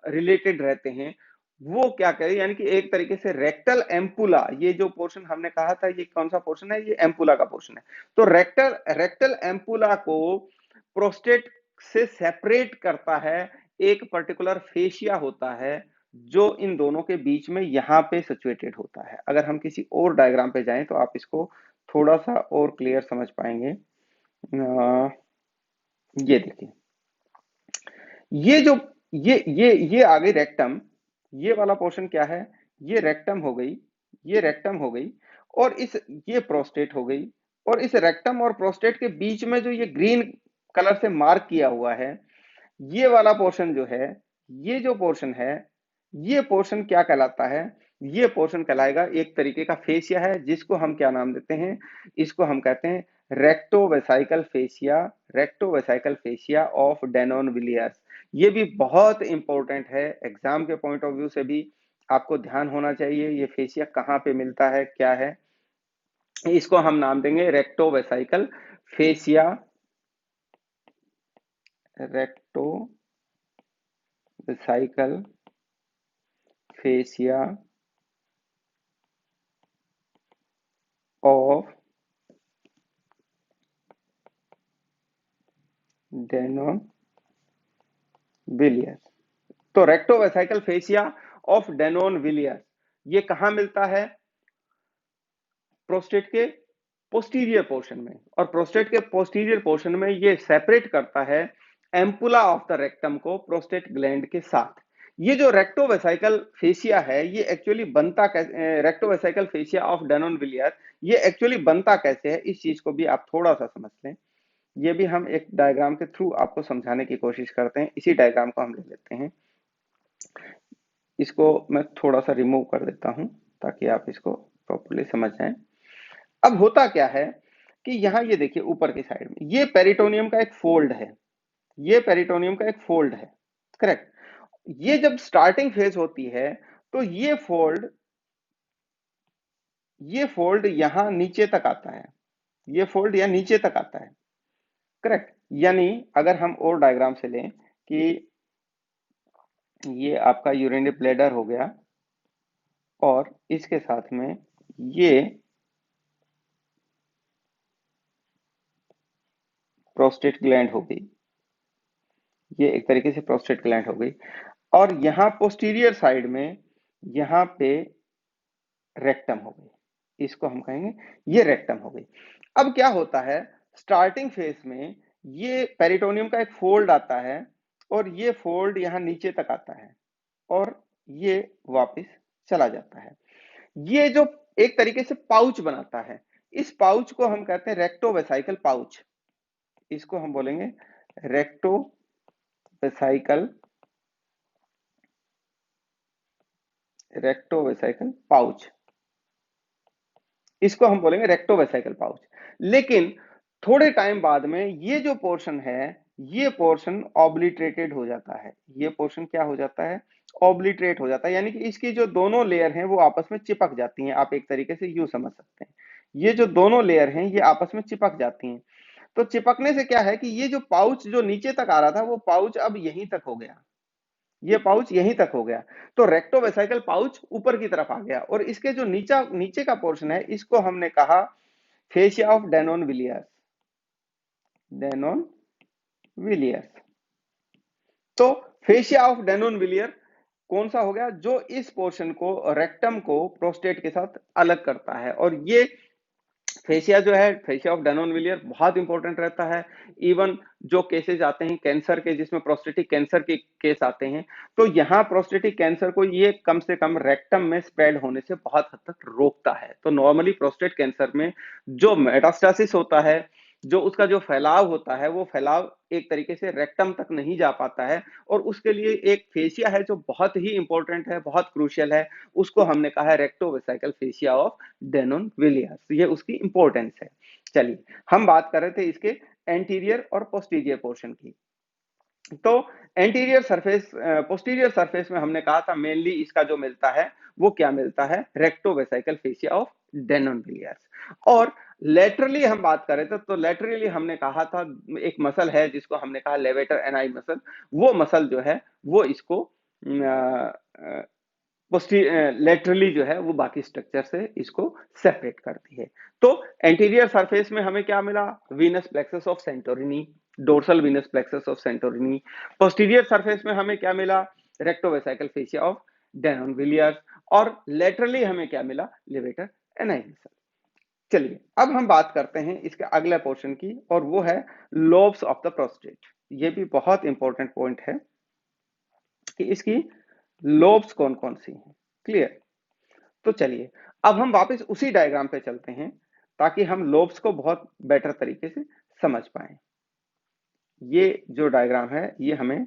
रिलेटेड रहते हैं वो क्या करें, यानी कि एक तरीके से रेक्टल एम्पुला, ये जो पोर्शन हमने कहा था ये कौन सा पोर्शन है, ये एम्पुला का पोर्शन है। तो रेक्टल रेक्टल एम्पुला को प्रोस्टेट से सेपरेट करता है एक पर्टिकुलर फेशिया होता है जो इन दोनों के बीच में यहाँ पे सिचुएटेड होता है। अगर हम किसी और डायग्राम पे जाएं तो आप इसको थोड़ा सा और क्लियर समझ पाएंगे। ये देखिए, ये जो ये आ गई रेक्टम, ये वाला पोर्शन क्या है, ये रेक्टम हो गई, ये रेक्टम हो गई, और इस ये प्रोस्टेट हो गई, और इस रेक्टम और प्रोस्टेट के बीच में जो ये ग्रीन कलर से मार्क किया हुआ है, ये वाला पोर्शन जो है, ये जो पोर्शन है, ये पोर्शन क्या कहलाता है, ये पोर्शन कहलाएगा एक तरीके का फेसिया है, जिसको हम क्या नाम देते हैं, इसको हम कहते हैं rectovesical fascia, rectovesical fascia of Denonvilliers. ये भी बहुत इंपॉर्टेंट है, एग्जाम के पॉइंट ऑफ व्यू से भी आपको ध्यान होना चाहिए ये फेसिया कहाँ पे मिलता है, क्या है। इसको हम नाम देंगे rectovesical fascia, rectovesical fascia of Denonvilliers. तो rectovesical fascia of Denonvilliers ये कहां मिलता है, प्रोस्टेट के पोस्टीरियर पोर्शन में, और प्रोस्टेट के पोस्टीरियर पोर्शन में ये सेपरेट करता है एम्पुला ऑफ द रेक्टम को प्रोस्टेट ग्लैंड के साथ। ये जो रेक्टोवेसाइकल फेसिया है ये एक्चुअली बनता कैसे, रेक्टोवेसाइकल फेसिया ऑफ डेनोन विलियर ये एक्चुअली बनता कैसे है, इस चीज को भी आप थोड़ा सा समझ लें। ये भी हम एक डायग्राम के थ्रू आपको समझाने की कोशिश करते हैं। इसी डायग्राम को हम ले लेते हैं, इसको मैं थोड़ा सा रिमूव कर देता हूं ताकि आप इसको प्रॉपर्ली समझ जाएं। अब होता क्या है कि यहाँ ये देखिए ऊपर की साइड में ये पेरिटोनियम का एक फोल्ड है, ये पेरिटोनियम का एक फोल्ड है, करेक्ट। ये जब स्टार्टिंग फेज होती है तो ये फोल्ड यहां नीचे तक आता है, ये फोल्ड यहां नीचे तक आता है, करेक्ट। यानी अगर हम और डायग्राम से लें कि ये आपका यूरिनरी ब्लैडर हो गया और इसके साथ में ये प्रोस्टेट ग्लैंड हो गई, ये एक तरीके से प्रोस्टेट ग्लैंड हो गई, और यहां पोस्टीरियर साइड में यहां पे रेक्टम हो गई, इसको हम कहेंगे ये रेक्टम हो गई। अब क्या होता है, स्टार्टिंग फेज में ये पेरिटोनियम का एक फोल्ड आता है और ये फोल्ड यहां नीचे तक आता है और ये वापस चला जाता है। ये जो एक तरीके से पाउच बनाता है, इस पाउच को हम कहते हैं रेक्टोवेसाइकल पाउच, इसको हम बोलेंगे रेक्टोवेसाइकल रेक्टोवेसाइकल पाउच, इसको हम बोलेंगे रेक्टोवेसाइकल पाउच। लेकिन थोड़े टाइम बाद में ये जो पोर्शन है, ये पोर्शन ऑब्लिटरेटेड हो जाता है, ये पोर्शन क्या हो जाता है, ऑब्लिटरेट हो जाता है, यानी कि इसकी जो दोनों लेयर हैं वो आपस में चिपक जाती हैं, आप एक तरीके से यूं समझ सकते हैं। ये जो दोनों लेयर हैं ये आपस में चिपक जाती हैं। तो चिपकने से क्या है कि ये जो पाउच जो नीचे तक आ रहा था वो पाउच अब यहीं तक हो गया, ये पाउच यहीं तक हो गया। तो रेक्टोवेसाइकल पाउच ऊपर की तरफ आ गया और इसके जो नीचे का पोर्शन है इसको हमने कहा fascia of Danone Villiers, Danone Villiers. तो फेसिया ऑफ डेनोन विलियर कौन सा हो गया, जो इस पोर्शन को रेक्टम को प्रोस्टेट के साथ अलग करता है। और ये फेसिया जो है, फेसिया ऑफ डेनोन विलियर बहुत इंपॉर्टेंट रहता है। इवन जो केसेस आते हैं कैंसर के, जिसमें प्रोस्टेटिक कैंसर के केस आते हैं, तो यहाँ प्रोस्टेटिक कैंसर को ये कम से कम रेक्टम में स्प्रेड होने से बहुत हद तक रोकता है। तो नॉर्मली प्रोस्टेट कैंसर में जो मेटास्टेसिस होता है, जो उसका जो फैलाव होता है, वो फैलाव एक तरीके से रेक्टम तक नहीं जा पाता है, और उसके लिए एक फेसिया है जो बहुत ही इंपॉर्टेंट है, बहुत क्रूशियल है, उसको हमने कहा है रेक्टोवेसाइकल फेसिया ऑफ डेनोन विलियर्स, ये उसकी इंपॉर्टेंस है। चलिए, हम बात कर रहे थे इसके एंटीरियर और पोस्टीरियर पोर्शन की। तो एंटीरियर सरफेस, पोस्टीरियर सरफेस में हमने कहा था मेनली इसका जो मिलता है वो क्या मिलता है, रेक्टोवेसाइकल फेसिया ऑफ डेनन विलियर्स। और लेटरली हम बात करें तो लेटरली हमने कहा था एक मसल है जिसको हमने कहा लेवेटर एनाई मसल, वो मसल जो है वो इसको लेटरली जो है वो बाकी स्ट्रक्चर से इसको सेपरेट करती है। तो एंटीरियर सरफेस में हमें क्या मिला, Venus plexus of Santorini, dorsal venous plexus of Santorini. Posterior surface में हमें क्या मिला, रेक्टोवेसिकल फेसिया ऑफ डेनन विलियर्स। और लेटरली हमें क्या मिला, लेवेटर एनाई मसल। चलिए अब हम बात करते हैं इसके अगले पोर्शन की, और वो है लोब्स ऑफ द प्रोस्टेट। ये भी बहुत इंपॉर्टेंट पॉइंट है कि इसकी लोब्स कौन कौन सी हैं। क्लियर। तो चलिए अब हम वापस उसी डायग्राम पे चलते हैं ताकि हम लोब्स को बहुत बेटर तरीके से समझ पाए। ये जो डायग्राम है ये हमें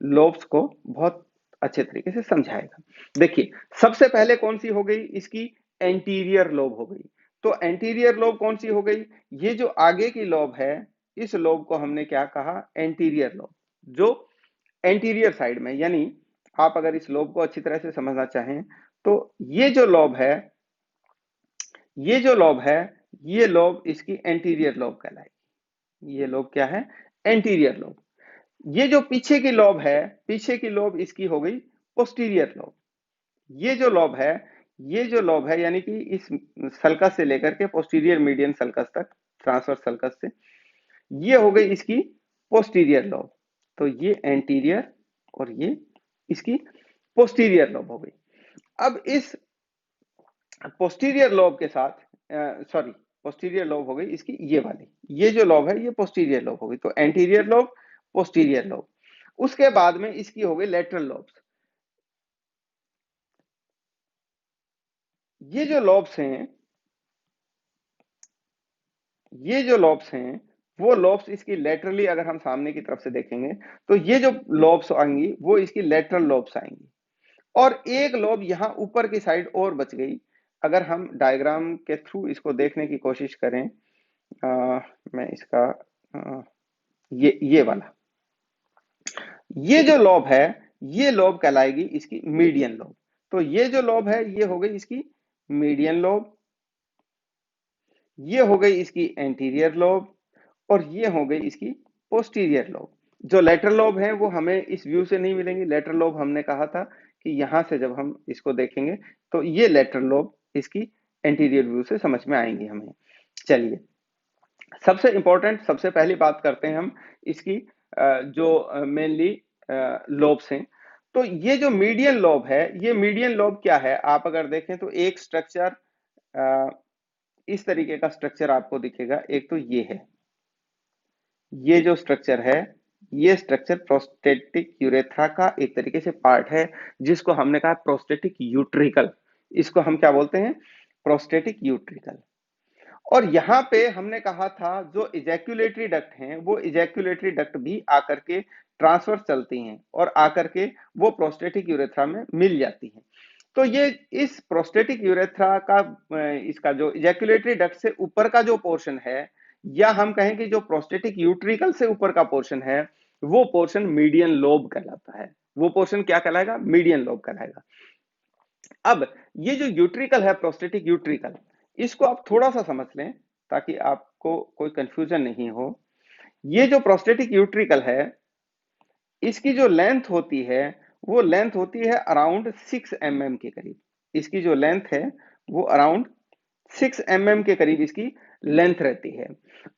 लोब्स को बहुत अच्छे तरीके से समझाएगा। देखिए सबसे पहले कौन सी हो गई, इसकी एंटीरियर लोब हो गई। तो एंटीरियर लोब कौन सी हो गई, ये जो आगे की लोब है इस लोब को हमने क्या कहा, एंटीरियर लोब, जो एंटीरियर साइड में, यानी आप अगर इस लोब को अच्छी तरह से समझना चाहें तो ये जो लोब है, ये जो लोब है, ये लोब इसकी एंटीरियर लोब कहलाएगी। ये लोब क्या है, एंटीरियर लोब। ये जो पीछे की लोब है, पीछे की लोब इसकी हो गई पोस्टीरियर लोब। ये जो लोब है, ये जो लोब है यानी कि इस सल्कस से लेकर के पोस्टीरियर मीडियन सल्कस तक, ट्रांसवर्स सल्कस से, ये हो गई इसकी पोस्टीरियर लोब। तो ये एंटीरियर और ये इसकी पोस्टीरियर लोब हो गई। अब इस पोस्टीरियर लोब के साथ सॉरी पोस्टीरियर लोब हो गई इसकी ये वाली, ये जो लोब है ये पोस्टीरियर लोब हो गई। तो एंटीरियर लोब, पोस्टीरियर लोब। उसके बाद में इसकी हो गई लेटरल लोब्स। ये जो लोब्स हैं, ये जो लोब्स हैं वो लोब्स इसकी लेटरली अगर हम सामने की तरफ से देखेंगे तो ये जो लोब्स आएंगी वो इसकी लेटरल लोब्स आएंगी। और एक लोब यहां ऊपर की साइड और बच गई। अगर हम डायग्राम के थ्रू इसको देखने की कोशिश करें, मैं इसका ये वाला, ये जो लोब है ये लोब कहलाएगी इसकी मीडियन लोब। तो ये जो लोब है ये हो गई इसकी मीडियन लोब, ये हो गई इसकी एंटीरियर लोब, और ये हो गई इसकी पोस्टीरियर लोब। जो लेटरल लोब है वो हमें इस व्यू से नहीं मिलेंगी। लेटरल लोब हमने कहा था कि यहां से जब हम इसको देखेंगे तो ये लेटरल लोब इसकी एंटीरियर व्यू से समझ में आएंगी हमें। चलिए सबसे इंपॉर्टेंट, सबसे पहली बात करते हैं हम इसकी जो मेनली लोब्स हैं। तो ये जो मीडियन लोब है, ये मीडियन लोब क्या है, आप अगर देखें तो एक स्ट्रक्चर इस तरीके का स्ट्रक्चर आपको दिखेगा। एक तो ये है, ये जो स्ट्रक्चर है, ये स्ट्रक्चर प्रोस्टेटिक यूरेथ्रा का एक तरीके से पार्ट है, जिसको हमने कहा प्रोस्टेटिक यूट्रिकल। इसको हम क्या बोलते हैं, प्रोस्टेटिक यूट्रिकल। और यहाँ पे हमने कहा था जो इजैक्यूलेटरी डक्ट हैं वो इजैक्यूलेटरी डक्ट भी आकर के ट्रांसवर्स चलती हैं और आकर के वो प्रोस्टेटिक यूरेथ्रा में मिल जाती हैं। तो ये इस प्रोस्टेटिक यूरेथ्रा का इसका जो इजैक्यूलेटरी डक्ट से ऊपर का जो पोर्शन है, या हम कहें कि जो प्रोस्टेटिक यूट्रिकल से ऊपर का पोर्शन है, वो पोर्शन मीडियन लोब कहलाता है। वो पोर्शन क्या कहलाएगा, मीडियन लोब कहलाएगा। अब ये जो यूट्रिकल है, प्रोस्टेटिक यूट्रिकल, इसको आप थोड़ा सा समझ लें ताकि आपको कोई कंफ्यूजन नहीं हो। ये जो प्रोस्टेटिक यूट्रिकल है, इसकी जो लेंथ होती है वो लेंथ होती है अराउंड 6 mm के करीब। इसकी जो लेंथ है वो अराउंड 6 mm के करीब इसकी लेंथ रहती है।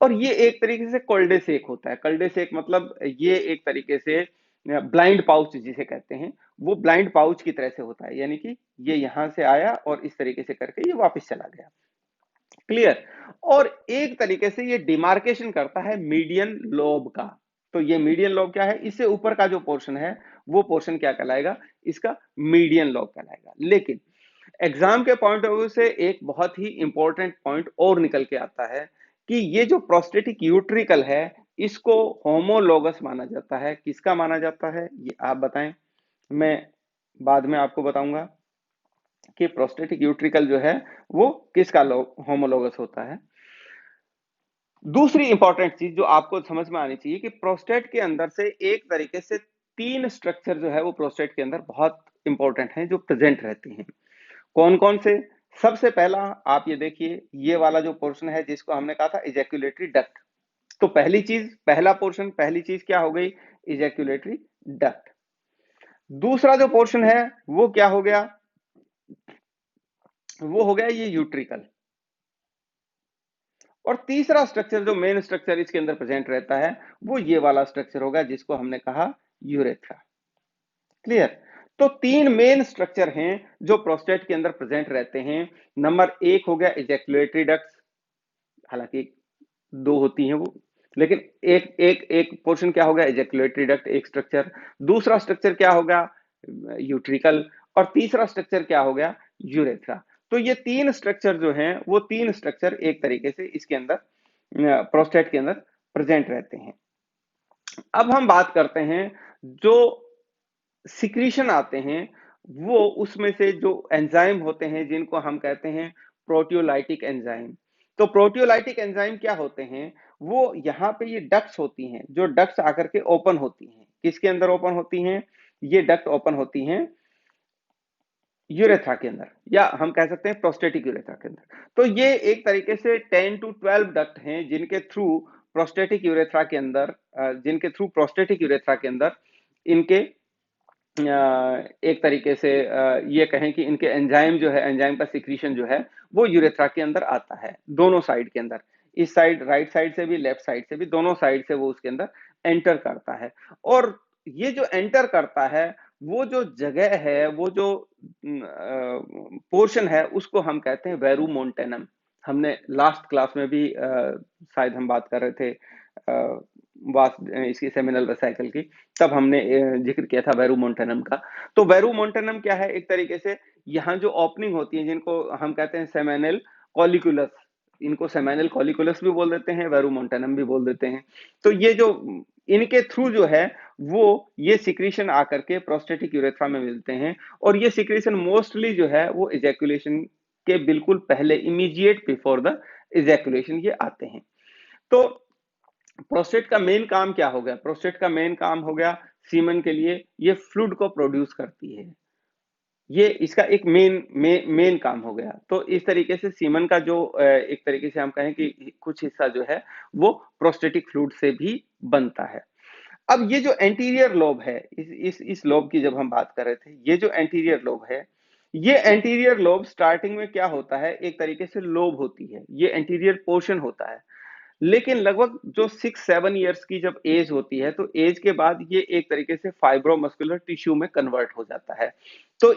और ये एक तरीके से कॉल्डे सेक होता है। कॉल्डे सेक मतलब ये एक तरीके से ब्लाइंड पाउच जिसे कहते हैं, वो ब्लाइंड पाउच की तरह से होता है, यानी कि ये यहां से आया और इस तरीके से करके ये वापस चला गया। क्लियर। और एक तरीके से ये डिमार्केशन करता है मीडियन लोब का। तो ये मीडियन लोब क्या है, इससे ऊपर का जो पोर्शन है वो पोर्शन क्या कहलाएगा, इसका मीडियन लोब कहलाएगा। लेकिन एग्जाम के पॉइंट ऑफ व्यू से एक बहुत ही इंपॉर्टेंट पॉइंट और निकल के आता है कि ये जो प्रोस्टेटिक यूट्रिकल है इसको होमोलोगस माना जाता है। किसका माना जाता है ये आप बताएं, मैं बाद में आपको बताऊंगा कि प्रोस्टेटिक यूट्रिकल जो है वो किसका होमोलोगस होता है। दूसरी इंपॉर्टेंट चीज जो आपको समझ में आनी चाहिए कि प्रोस्टेट के अंदर से एक तरीके से 3 स्ट्रक्चर जो है वो प्रोस्टेट के अंदर बहुत इंपॉर्टेंट हैं जो प्रेजेंट रहते हैं। कौन कौन से, सबसे पहला आप ये देखिए, ये वाला जो पोर्शन है जिसको हमने कहा था इजैक्यूलेटरी डक्ट। तो पहली चीज, पहला पोर्शन, पहली चीज क्या हो गई? Ejaculatory duct. दूसरा जो पोर्शन है वो क्या हो गया? वो हो गया ये यूट्रिकल। और तीसरा स्ट्रक्चर जो मेन स्ट्रक्चर इसके अंदर प्रेजेंट रहता है वो ये वाला स्ट्रक्चर होगा जिसको हमने कहा यूरेथ्रा। क्लियर? तो तीन मेन स्ट्रक्चर हैं जो प्रोस्टेट के अंदर प्रेजेंट रहते हैं। नंबर एक हो गया इजैक्यूलेटरी डक्ट्स, हालांकि दो होती हैं वो, लेकिन एक एक एक पोर्शन क्या होगा? इजैक्यूलेटरी डक्ट एक स्ट्रक्चर। दूसरा स्ट्रक्चर क्या होगा? यूट्रिकल। और तीसरा स्ट्रक्चर क्या हो गया? यूरेथ्रा। तो ये तीन स्ट्रक्चर जो हैं वो तीन स्ट्रक्चर एक तरीके से इसके अंदर प्रोस्टेट के अंदर प्रेजेंट रहते हैं। अब हम बात करते हैं जो सिक्रीशन आते हैं, वो उसमें से जो एंजाइम होते हैं जिनको हम कहते हैं प्रोटियोलाइटिक एंजाइम। तो प्रोटियोलाइटिक एंजाइम क्या होते हैं? वो यहाँ पे ये डक्ट्स होती हैं, जो डक्ट्स आकर के ओपन होती हैं। किसके अंदर ओपन होती हैं? ये डक्ट ओपन होती हैं यूरेथ्रा के अंदर, या हम कह सकते हैं प्रोस्टेटिक यूरेथ्रा के अंदर। तो ये एक तरीके से 10 to 12 डक्ट हैं जिनके थ्रू प्रोस्टेटिक यूरेथ्रा के अंदर इनके एक तरीके से ये कहें कि इनके एंजाइम जो है, एंजाइम का सिक्रीशन जो है वो यूरेथ्रा के अंदर आता है, दोनों साइड के अंदर। इस साइड, राइट साइड से भी, लेफ्ट साइड से भी, दोनों साइड से वो उसके अंदर एंटर करता है। और ये जो एंटर करता है, वो जो जगह है, वो जो पोर्शन है, उसको हम कहते हैं वेरूमोंटेनम। हमने लास्ट क्लास में भी शायद हम बात कर रहे थे इसकी सेमिनल वेसिकल की, तब हमने जिक्र किया था वेरूमोंटेनम का। तो वेरूमोंटेनम क्या है? एक तरीके से यहाँ जो ओपनिंग होती है, जिनको हम कहते हैं सेमेनल कॉलिकुलस, इनको सेमेनल कॉलिकुलस भी बोल देते हैं, वेरूमोंटेनम भी बोल देते हैं। तो ये जो इनके थ्रू जो है वो ये सिक्रीशन आकर के प्रोस्टेटिक यूरेथ्रा में मिलते हैं। और ये सिक्रीशन मोस्टली जो है वो इजैकुलेशन के बिल्कुल पहले, इमीडिएट बिफोर द इजैकुलेशन ये आते हैं। तो प्रोस्टेट का मेन काम क्या हो गया? प्रोस्टेट का मेन काम हो गया सीमन के लिए ये फ्लूइड को प्रोड्यूस करती है, ये इसका एक मेन काम हो गया। तो इस तरीके से सीमन का जो एक तरीके से हम कहें कि कुछ हिस्सा जो है वो प्रोस्टेटिक फ्लूइड से भी बनता है। अब ये जो एंटीरियर लोब है, इस लोब की जब हम बात कर रहे थे, ये जो एंटीरियर लोब है, ये एंटीरियर लोब स्टार्टिंग में क्या होता है? एक तरीके से लोब होती है, ये एंटीरियर पोर्शन होता है। लेकिन लगभग जो 6-7 इयर्स की जब एज होती है, तो एज के बाद ये एक तरीके से फाइब्रोमस्कुलर टिश्यू में कन्वर्ट हो जाता है। तो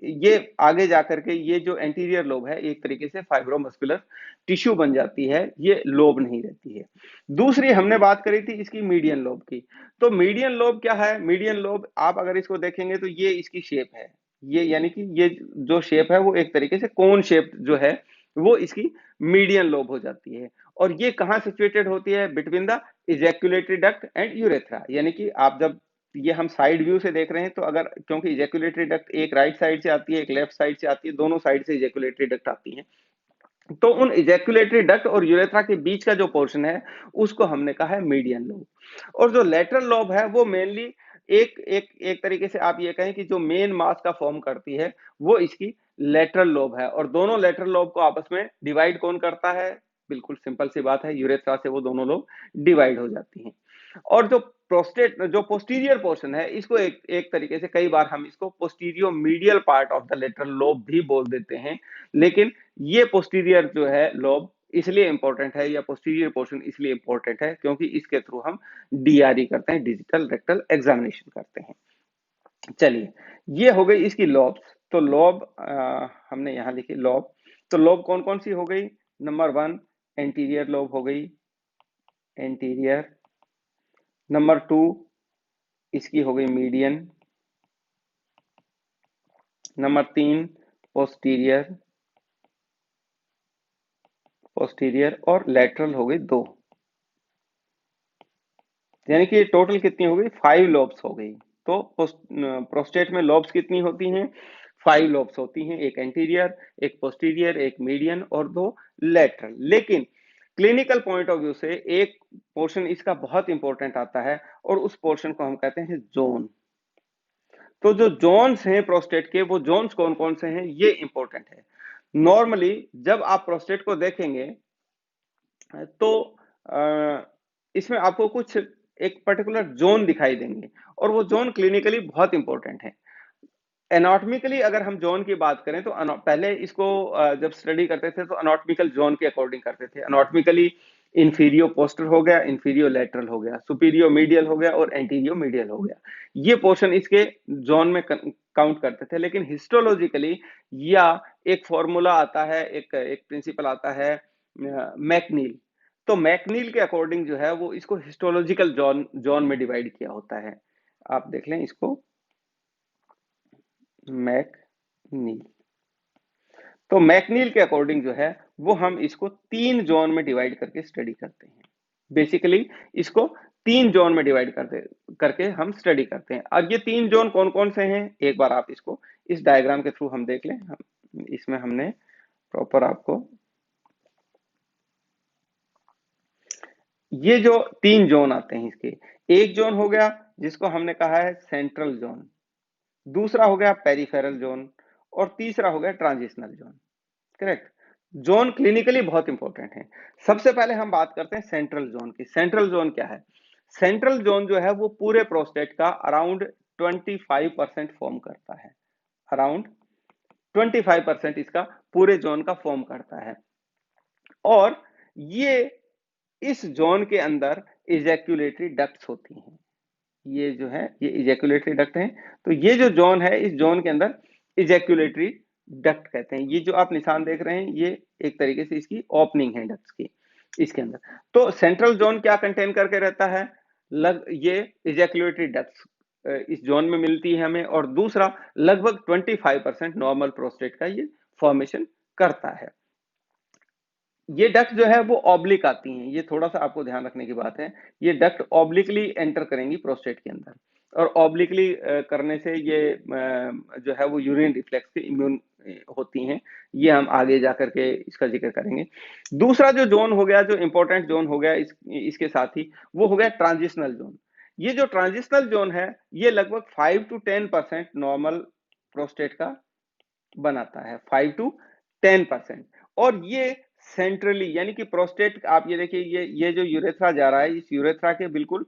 ये आगे जाकर के ये जो एंटीरियर लोब है, एक तरीके से फाइब्रोमस्कुलर टिश्यू बन जाती है, ये लोब नहीं रहती है। दूसरी हमने बात करी थी इसकी मीडियन लोब की। तो मीडियन लोब क्या है? मीडियन लोब आप अगर इसको देखेंगे तो ये इसकी शेप है, ये यानी कि ये जो शेप है वो एक तरीके से कोन शेप जो है वो इसकी मीडियन लोब हो जाती है। और ये कहाँ सिचुएटेड होती है? Between the ejaculatory duct and urethra. यानी कि आप जब ये हम साइड व्यू से देख रहे हैं, तो अगर, क्योंकि इजैक्यूलेटरी डक्ट एक राइट साइड से आती है, एक लेफ्ट साइड से आती है, दोनों साइड से इजैक्यूलेटरी डक्ट आती है, तो उन इजैक्यूलेटरी डक्ट और यूरेथ्रा के बीच का जो पोर्शन है उसको हमने कहा है मीडियन लोब। और जो लेटरल लोब है वो मेनली एक तरीके से आप ये कहें कि जो मेन मास का फॉर्म करती है वो इसकी लेटरल लोब है। और दोनों लेटरल लोब को आपस में डिवाइड कौन करता है? बिल्कुल सिंपल सी बात है, यूरेथ्रा से वो दोनों लोब डिवाइड हो जाती हैं। और जो प्रोस्टेट, जो पोस्टीरियर पोर्शन है, इसको एक तरीके से कई बार हम इसको posterior medial part of the lateral lobe भी बोल देते हैं। लेकिन ये पोस्टीरियर जो है लोब इसलिए इंपॉर्टेंट है, या पोस्टीरियर पोर्शन इसलिए इंपॉर्टेंट है क्योंकि इसके थ्रू हम डीआरई करते हैं, डिजिटल रेक्टल एग्जामिनेशन करते हैं। चलिए, ये हो गई इसकी लॉब्स। तो लॉब हमने यहां लिखी लॉब। तो लॉब कौन कौन सी हो गई? नंबर 1 एंटीरियर लॉब हो गई, एंटीरियर। नंबर 2 इसकी हो गई मीडियन। Number 3 posterior, posterior. और लेटरल हो गई 2। यानी कि टोटल कितनी हो गई? 5 लॉब्स हो गई। तो प्रोस्टेट में लॉब्स कितनी होती हैं? 5 लॉब्स होती हैं, एक एंटीरियर, एक पोस्टीरियर, एक मीडियन और 2 लेटरल। लेकिन क्लिनिकल पॉइंट ऑफ व्यू से एक पोर्शन इसका बहुत इंपॉर्टेंट आता है, और उस पोर्शन को हम कहते हैं जोन। तो जो जोन्स हैं प्रोस्टेट के, वो जोन्स कौन कौन से हैं ये इंपॉर्टेंट है। नॉर्मली जब आप प्रोस्टेट को देखेंगे तो इसमें आपको कुछ एक पर्टिकुलर जोन दिखाई देंगे और वो जोन क्लिनिकली बहुत इंपॉर्टेंट है। एनाटॉमिकली अगर हम जोन की बात करें तो पहले इसको जब स्टडी करते थे तो एनाटॉमिकल जोन के अकॉर्डिंग करते थे। एनाटॉमिकली इंफीरियो पोस्टर हो गया, इंफीरियो लेटरल हो गया, सुपीरियो मीडियल हो गया और एंटीरियो मीडियल हो गया। ये पोर्शन इसके जोन में काउंट करते थे। लेकिन हिस्टोलॉजिकली या एक फॉर्मूला आता है, एक एक प्रिंसिपल आता है मैकनील। तो मैकनील के अकॉर्डिंग जो है वो इसको हिस्टोलॉजिकल जोन जोन में डिवाइड किया होता है। आप देख लें इसको, मैकनील। तो मैकनील के अकॉर्डिंग जो है वो हम इसको 3 जोन में डिवाइड करके स्टडी करते हैं। बेसिकली इसको 3 जोन में डिवाइड करके हम स्टडी करते हैं। अब ये 3 जोन कौन कौन से हैं, एक बार आप इसको इस डायग्राम के थ्रू हम देख लें। इसमें हमने प्रॉपर आपको ये जो 3 जोन आते हैं इसके, एक जोन हो गया जिसको हमने कहा है सेंट्रल जोन, दूसरा हो गया पेरिफेरल जोन और तीसरा हो गया transitional zone. Correct. Zone clinically बहुत इंपॉर्टेंट है। सबसे पहले हम बात करते हैं सेंट्रल जोन की। सेंट्रल जोन क्या है? सेंट्रल जोन जो है वो पूरे प्रोस्टेट का अराउंड 25% फॉर्म करता है। अराउंड 25% इसका पूरे जोन का फॉर्म करता है। और ये इस जोन के अंदर इजैक्यूलेटरी डक्ट्स होती हैं। ये जो है ये इजैक्यूलेटरी डक्ट है। तो ये जो जोन है इस जोन के अंदर इजैक्यूलेटरी डक्ट कहते हैं। ये जो आप निशान देख रहे हैं ये एक तरीके से इसकी ओपनिंग है डक्ट्स की इसके अंदर। तो सेंट्रल जोन क्या कंटेन करके रहता है? ये इजैक्यूलेटरी डक्ट्स इस जोन में मिलती है हमें। और दूसरा लगभग 25% नॉर्मल प्रोस्टेट का ये फॉर्मेशन करता है। ये डक्ट जो है वो ऑब्लिक आती हैं। ये थोड़ा सा आपको ध्यान रखने की बात है। ये डक्ट ऑब्लिकली एंटर करेंगी प्रोस्टेट के अंदर और ऑब्लिकली करने से ये जो है वो यूरिन रिफ्लेक्स के इम्यून होती हैं। ये हम आगे जाकर के इसका जिक्र करेंगे। दूसरा जो जोन हो गया, जो इंपॉर्टेंट जोन हो गया इसके साथ ही, वो हो गया ट्रांजिशनल जोन। ये जो ट्रांजिशनल जोन है ये लगभग 5 to 10% नॉर्मल प्रोस्टेट का बनाता है। 5 to 10%। और ये सेंट्रली यानी कि प्रोस्टेट, आप ये देखिए ये जो यूरेथ्रा जा रहा है इस यूरेथ्रा के बिल्कुल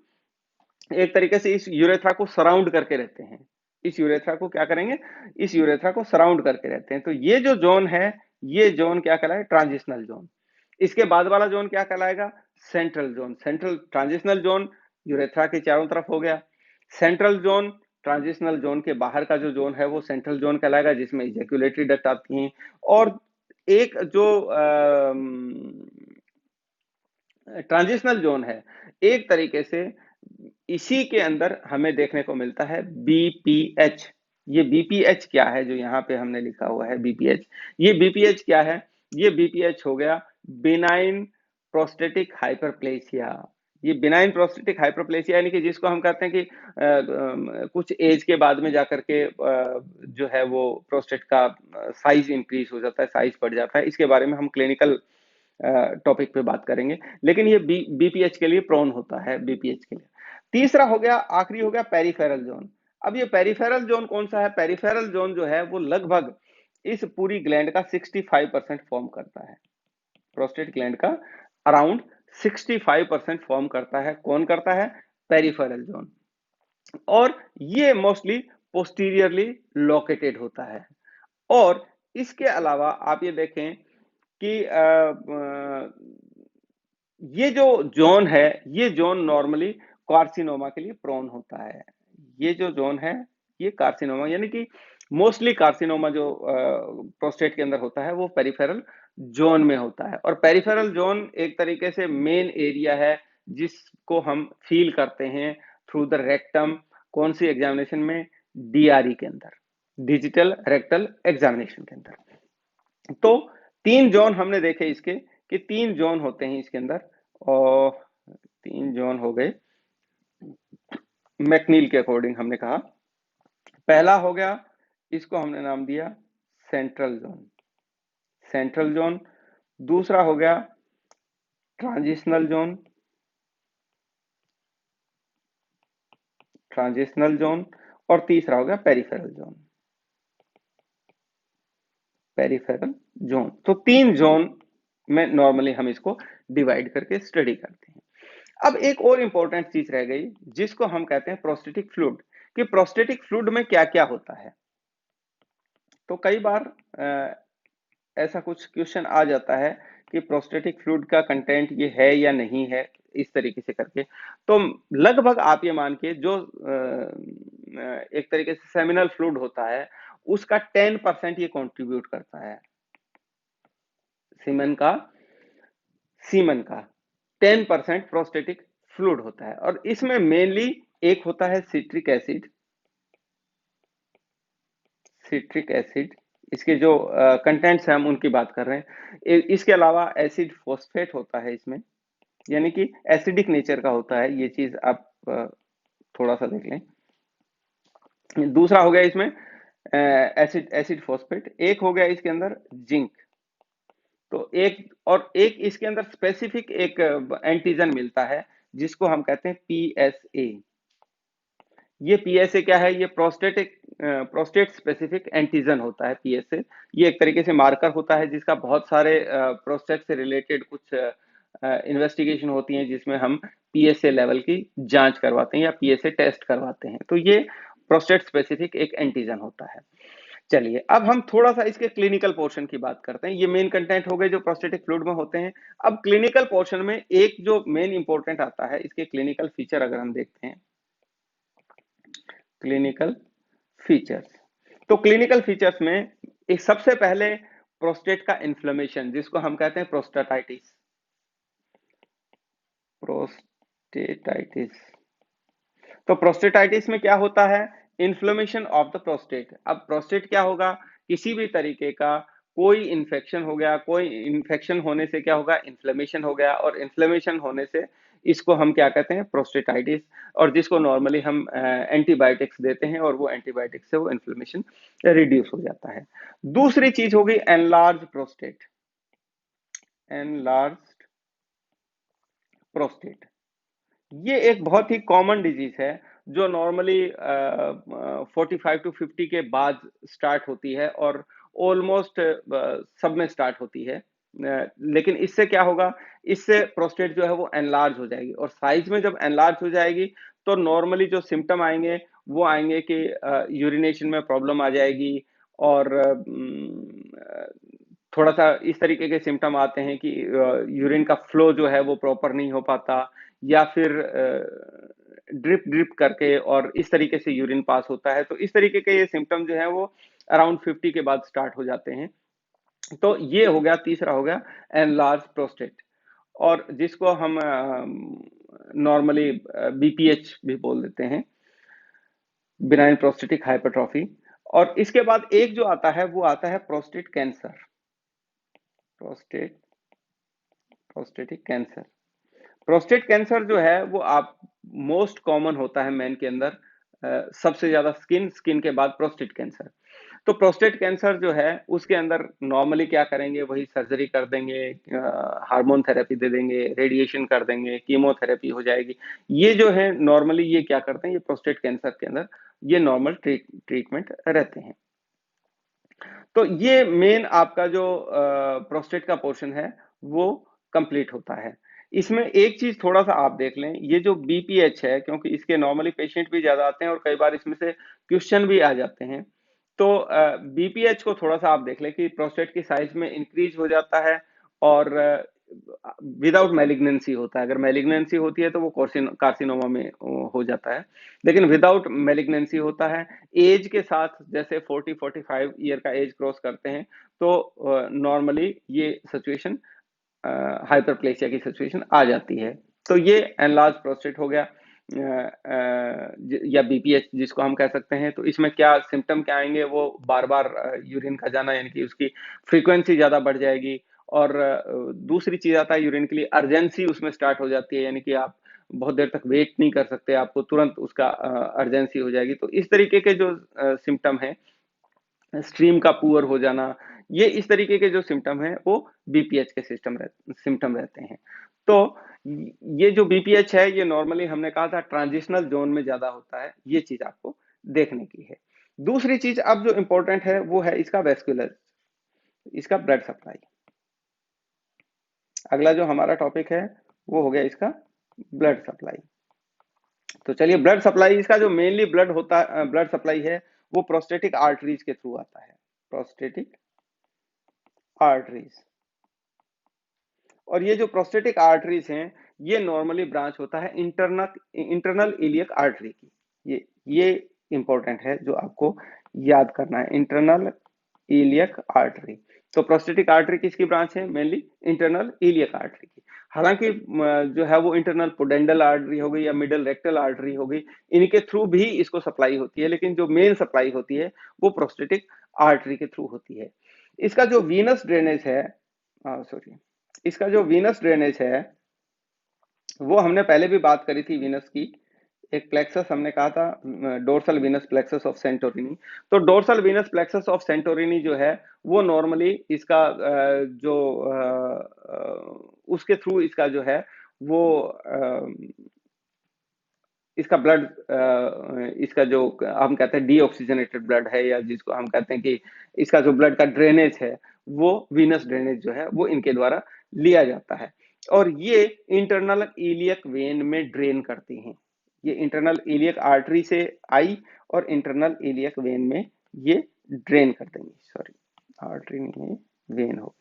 एक तरीके से इस यूरेथ्रा को सराउंड करके रहते हैं। इस यूरेथ्रा को क्या करेंगे? इस यूरेथ्रा को सराउंड करके रहते हैं। तो ये जो जोन है ये जोन क्या कहलाएगा? Transitional zone. इसके बाद वाला जोन क्या कहलाएगा? Central zone. Central transitional zone urethra के चारों तरफ हो गया। सेंट्रल जोन, ट्रांजिशनल जोन के बाहर का जो जोन है वो सेंट्रल जोन कहलाएगा जिसमें इजैक्यूलेटरी डक्ट आती हैं। और एक जो ट्रांजिशनल जोन है एक तरीके से इसी के अंदर हमें देखने को मिलता है बीपीएच। ये बीपीएच क्या है जो यहाँ पे हमने लिखा हुआ है बीपीएच? ये बीपीएच क्या है? ये बीपीएच हो गया बिनाइन प्रोस्टेटिक हाइपरप्लेसिया। ये बिनाइन प्रोस्टेटिक हाइपरप्लेसिया यानी कि जिसको हम कहते हैं कि कुछ एज के बाद में जाकर के जो है वो प्रोस्टेट का साइज इंक्रीज हो जाता है, साइज बढ़ जाता है। इसके बारे में हम क्लिनिकल टॉपिक पे बात करेंगे। लेकिन ये बीपीएच के लिए प्रोन होता है, बीपीएच के लिए। तीसरा हो गया, आखिरी हो गया पेरिफेरल जोन। अब ये पेरिफेरल जोन कौन सा है? पेरिफेरल जोन जो है वो लगभग इस पूरी ग्लैंड का 65% फॉर्म करता है। प्रोस्टेट ग्लैंड का अराउंड 65% फॉर्म करता है। कौन करता है? Peripheral zone. और ये मोस्टली पोस्टीरियरली लोकेटेड होता है। और इसके अलावा आप ये देखें कि ये जो जोन है ये जोन नॉर्मली कार्सिनोमा के लिए प्रोन होता है। ये जो जोन है ये कार्सिनोमा यानी कि मोस्टली कार्सिनोमा जो प्रोस्टेट के अंदर होता है वो पेरिफेरल जोन में होता है। और पेरिफेरल जोन एक तरीके से मेन एरिया है जिसको हम फील करते हैं थ्रू द रेक्टम। कौन सी एग्जामिनेशन में? डीआरई के अंदर, डिजिटल रेक्टल एग्जामिनेशन के अंदर। तो 3 जोन हमने देखे इसके कि 3 जोन होते हैं इसके अंदर। और 3 जोन हो गए मैकनील के अकॉर्डिंग हमने कहा। पहला हो गया, इसको हमने नाम दिया सेंट्रल जोन। Central zone. दूसरा हो गया ट्रांजिशनल जोन। Transitional zone. और तीसरा हो गया पेरिफेरल जोन। Peripheral zone. तो 3 जोन में नॉर्मली हम इसको डिवाइड करके स्टडी करते हैं। अब एक और इंपॉर्टेंट चीज रह गई जिसको हम कहते हैं प्रोस्टेटिक फ्लूइड, कि प्रोस्टेटिक फ्लूइड में क्या क्या होता है। तो कई बार ऐसा कुछ क्वेश्चन आ जाता है कि प्रोस्टेटिक फ्लूइड का कंटेंट ये है या नहीं है, इस तरीके से करके। तो लगभग आप ये मान के जो एक तरीके से सेमिनल फ्लूइड होता है उसका 10% ये कंट्रीब्यूट करता है। सीमन का 10% प्रोस्टेटिक फ्लूइड होता है, और इसमें मेनली एक होता है सिट्रिक एसिड। इसके जो कंटेंट्स हैं हम उनकी बात कर रहे हैं। इसके अलावा एसिड फॉस्फेट होता है इसमें, यानी कि एसिडिक नेचर का होता है। ये चीज आप थोड़ा सा देख लें। दूसरा हो गया इसमें एसिड फॉस्फेट। एक हो गया इसके अंदर जिंक। तो एक इसके अंदर स्पेसिफिक एक एंटीजन मिलता है जिसको हम कहते हैं पीएसए। ये पीएसए क्या है? ये प्रोस्टेट स्पेसिफिक एंटीजन होता है पीएसए। ये एक तरीके से मार्कर होता है जिसका बहुत सारे प्रोस्टेट से रिलेटेड कुछ इन्वेस्टिगेशन होती हैं जिसमें हम पीएसए लेवल की जांच करवाते हैं या पीएसए टेस्ट करवाते हैं। तो ये प्रोस्टेट स्पेसिफिक एक एंटीजन होता है। चलिए अब हम थोड़ा सा इसके क्लिनिकल पोर्शन की बात करते हैं। ये मेन कंटेंट हो गए जो प्रोस्टेटिक फ्लूइड में होते हैं। अब क्लिनिकल पोर्शन में एक जो मेन इंपॉर्टेंट आता है, इसके क्लिनिकल फीचर अगर हम देखते हैं, क्लिनिकल फीचर्स। तो क्लिनिकल फीचर्स में एक सबसे पहले प्रोस्टेट का इन्फ्लेमेशन, जिसको हम कहते हैं प्रोस्टेटाइटिस। तो प्रोस्टेटाइटिस में क्या होता है? Inflammation of the prostate. अब प्रोस्टेट क्या होगा? किसी भी तरीके का कोई इन्फेक्शन हो गया, कोई इन्फेक्शन होने से क्या होगा? इन्फ्लेमेशन हो गया, और इन्फ्लेमेशन होने से इसको हम क्या कहते हैं? प्रोस्टेटाइटिस। और जिसको नॉर्मली हम एंटीबायोटिक्स देते हैं, और वो एंटीबायोटिक्स से वो इन्फ्लेमेशन रिड्यूस हो जाता है। दूसरी चीज होगी एनलार्ज प्रोस्टेट। एनलार्ज प्रोस्टेट ये एक बहुत ही कॉमन डिजीज है जो नॉर्मली 45 to 50 के बाद स्टार्ट होती है, और ऑलमोस्ट सब में स्टार्ट होती है। लेकिन इससे क्या होगा? इससे प्रोस्टेट जो है वो एनलार्ज हो जाएगी, और साइज में जब एनलार्ज हो जाएगी तो नॉर्मली जो सिम्टम आएंगे वो आएंगे कि यूरिनेशन में प्रॉब्लम आ जाएगी, और थोड़ा सा इस तरीके के सिम्टम आते हैं कि यूरिन का फ्लो जो है वो प्रॉपर नहीं हो पाता, या फिर ड्रिप ड्रिप करके और इस तरीके से यूरिन पास होता है। तो इस तरीके के ये सिम्टम जो है वो अराउंड 50 के बाद स्टार्ट हो जाते हैं। तो ये हो गया, तीसरा हो गया एनलार्ज प्रोस्टेट, और जिसको हम नॉर्मली बीपीएच भी बोल देते हैं, बिनाइन प्रोस्टेटिक हाइपरट्रॉफी। और इसके बाद एक जो आता है वो आता है prostate cancer. Prostatic cancer. Prostate cancer जो है वो आप मोस्ट कॉमन होता है मेन के अंदर, सबसे ज्यादा स्किन के बाद प्रोस्टेट कैंसर। तो प्रोस्टेट कैंसर जो है उसके अंदर नॉर्मली क्या करेंगे? वही सर्जरी कर देंगे, हार्मोन थेरेपी दे देंगे, रेडिएशन कर देंगे, कीमोथेरेपी हो जाएगी। ये जो है नॉर्मली ये क्या करते हैं? ये प्रोस्टेट कैंसर के अंदर ये नॉर्मल ट्रीटमेंट रहते हैं। तो ये मेन आपका जो प्रोस्टेट का पोर्शन है वो कंप्लीट होता है। इसमें एक चीज थोड़ा सा आप देख लें, ये जो बीपीएच है, क्योंकि इसके नॉर्मली पेशेंट भी ज्यादा आते हैं और कई बार इसमें से क्वेश्चन भी आ जाते हैं। तो बीपीएच को थोड़ा सा आप देख लें कि प्रोस्टेट की साइज में इंक्रीज हो जाता है, और विदाउट मैलिग्नेंसी होता है। अगर मैलिग्नेंसी होती है तो वो कार्सिनोमा में हो जाता है, लेकिन विदाउट मैलिग्नेंसी होता है। एज के साथ जैसे 40-45 ईयर का एज क्रॉस करते हैं तो नॉर्मली ये सिचुएशन हाइपरप्लेसिया की सिचुएशन आ जाती है। तो ये एनलार्ज प्रोस्टेट हो गया, या बीपीएच जिसको हम कह सकते हैं। तो इसमें क्या सिम्टम क्या आएंगे? वो बार बार यूरिन का जाना, यानी कि उसकी फ्रीक्वेंसी ज्यादा बढ़ जाएगी। और दूसरी चीज आता है यूरिन के लिए अर्जेंसी उसमें स्टार्ट हो जाती है, यानी कि आप बहुत देर तक वेट नहीं कर सकते, आपको तुरंत उसका अर्जेंसी हो जाएगी। तो इस तरीके के जो सिम्टम है, स्ट्रीम का पुअर हो जाना, ये इस तरीके के जो सिम्टम है वो बीपीएच के सिम्टम रहते हैं। तो ये जो बीपीएच है ये नॉर्मली हमने कहा था ट्रांजिशनल जोन में ज्यादा होता है, ये चीज आपको देखने की है। दूसरी चीज अब जो इंपॉर्टेंट है वो है इसका वेस्कुलर, इसका ब्लड सप्लाई। अगला जो हमारा टॉपिक है वो हो गया इसका ब्लड सप्लाई। तो चलिए, ब्लड सप्लाई, इसका जो मेनली ब्लड होता है, ब्लड सप्लाई है, वो प्रोस्टेटिक आर्टरीज के थ्रू आता है, प्रोस्टेटिक आर्टरीज। और ये जो प्रोस्टेटिक आर्टरीज हैं, ये नॉर्मली ब्रांच होता है इंटरनल इलियक आर्टरी की। ये इंपॉर्टेंट है जो आपको याद करना है, इंटरनल इलियक आर्टरी। तो प्रोस्टेटिक आर्टरी किसकी ब्रांच है? मेनली इंटरनल इलियक आर्टरी की। हालांकि जो है वो इंटरनल पोडेंडल आर्टरी हो गई या मिडल रेक्टल आर्टरी हो गई, इनके थ्रू भी इसको सप्लाई होती है, लेकिन जो मेन सप्लाई होती है वो प्रोस्टेटिक आर्टरी के थ्रू होती है। इसका जो वीनस ड्रेनेज है, सॉरी, इसका जो वीनस ड्रेनेज है वो हमने पहले भी बात करी थी वीनस की। एक प्लेक्सस हमने कहा था, dorsal venous plexus of Santorini. तो dorsal venous plexus of Santorini जो है वो नॉर्मली इसका जो उसके थ्रू इसका जो है वो इसका ब्लड, इसका जो हम कहते हैं डीऑक्सीजनेटेड ब्लड है, या जिसको हम कहते हैं कि इसका जो ब्लड का ड्रेनेज है वो वीनस ड्रेनेज जो है वो इनके द्वारा लिया जाता है। और ये इंटरनल इलियक वेन में ड्रेन करती हैं। ये इंटरनल इलियक आर्टरी से आई और इंटरनल इलियक वेन में ये ड्रेन कर देंगी। सॉरी, आर्टरी नहीं है, वेन हो गया।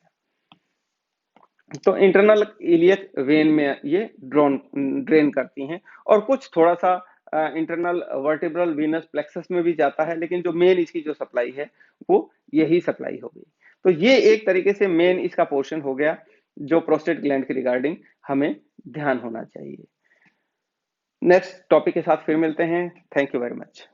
तो इंटरनल इलियक वेन में ये ड्रेन करती हैं, और कुछ थोड़ा सा इंटरनल वर्टिब्रल वीनस प्लेक्सस में भी जाता है, लेकिन जो मेन इसकी जो सप्लाई है वो यही सप्लाई हो गई। तो ये एक तरीके से मेन इसका पोर्शन हो गया जो प्रोस्टेट ग्लैंड के रिगार्डिंग हमें ध्यान होना चाहिए। नेक्स्ट टॉपिक के साथ फिर मिलते हैं। Thank you very much.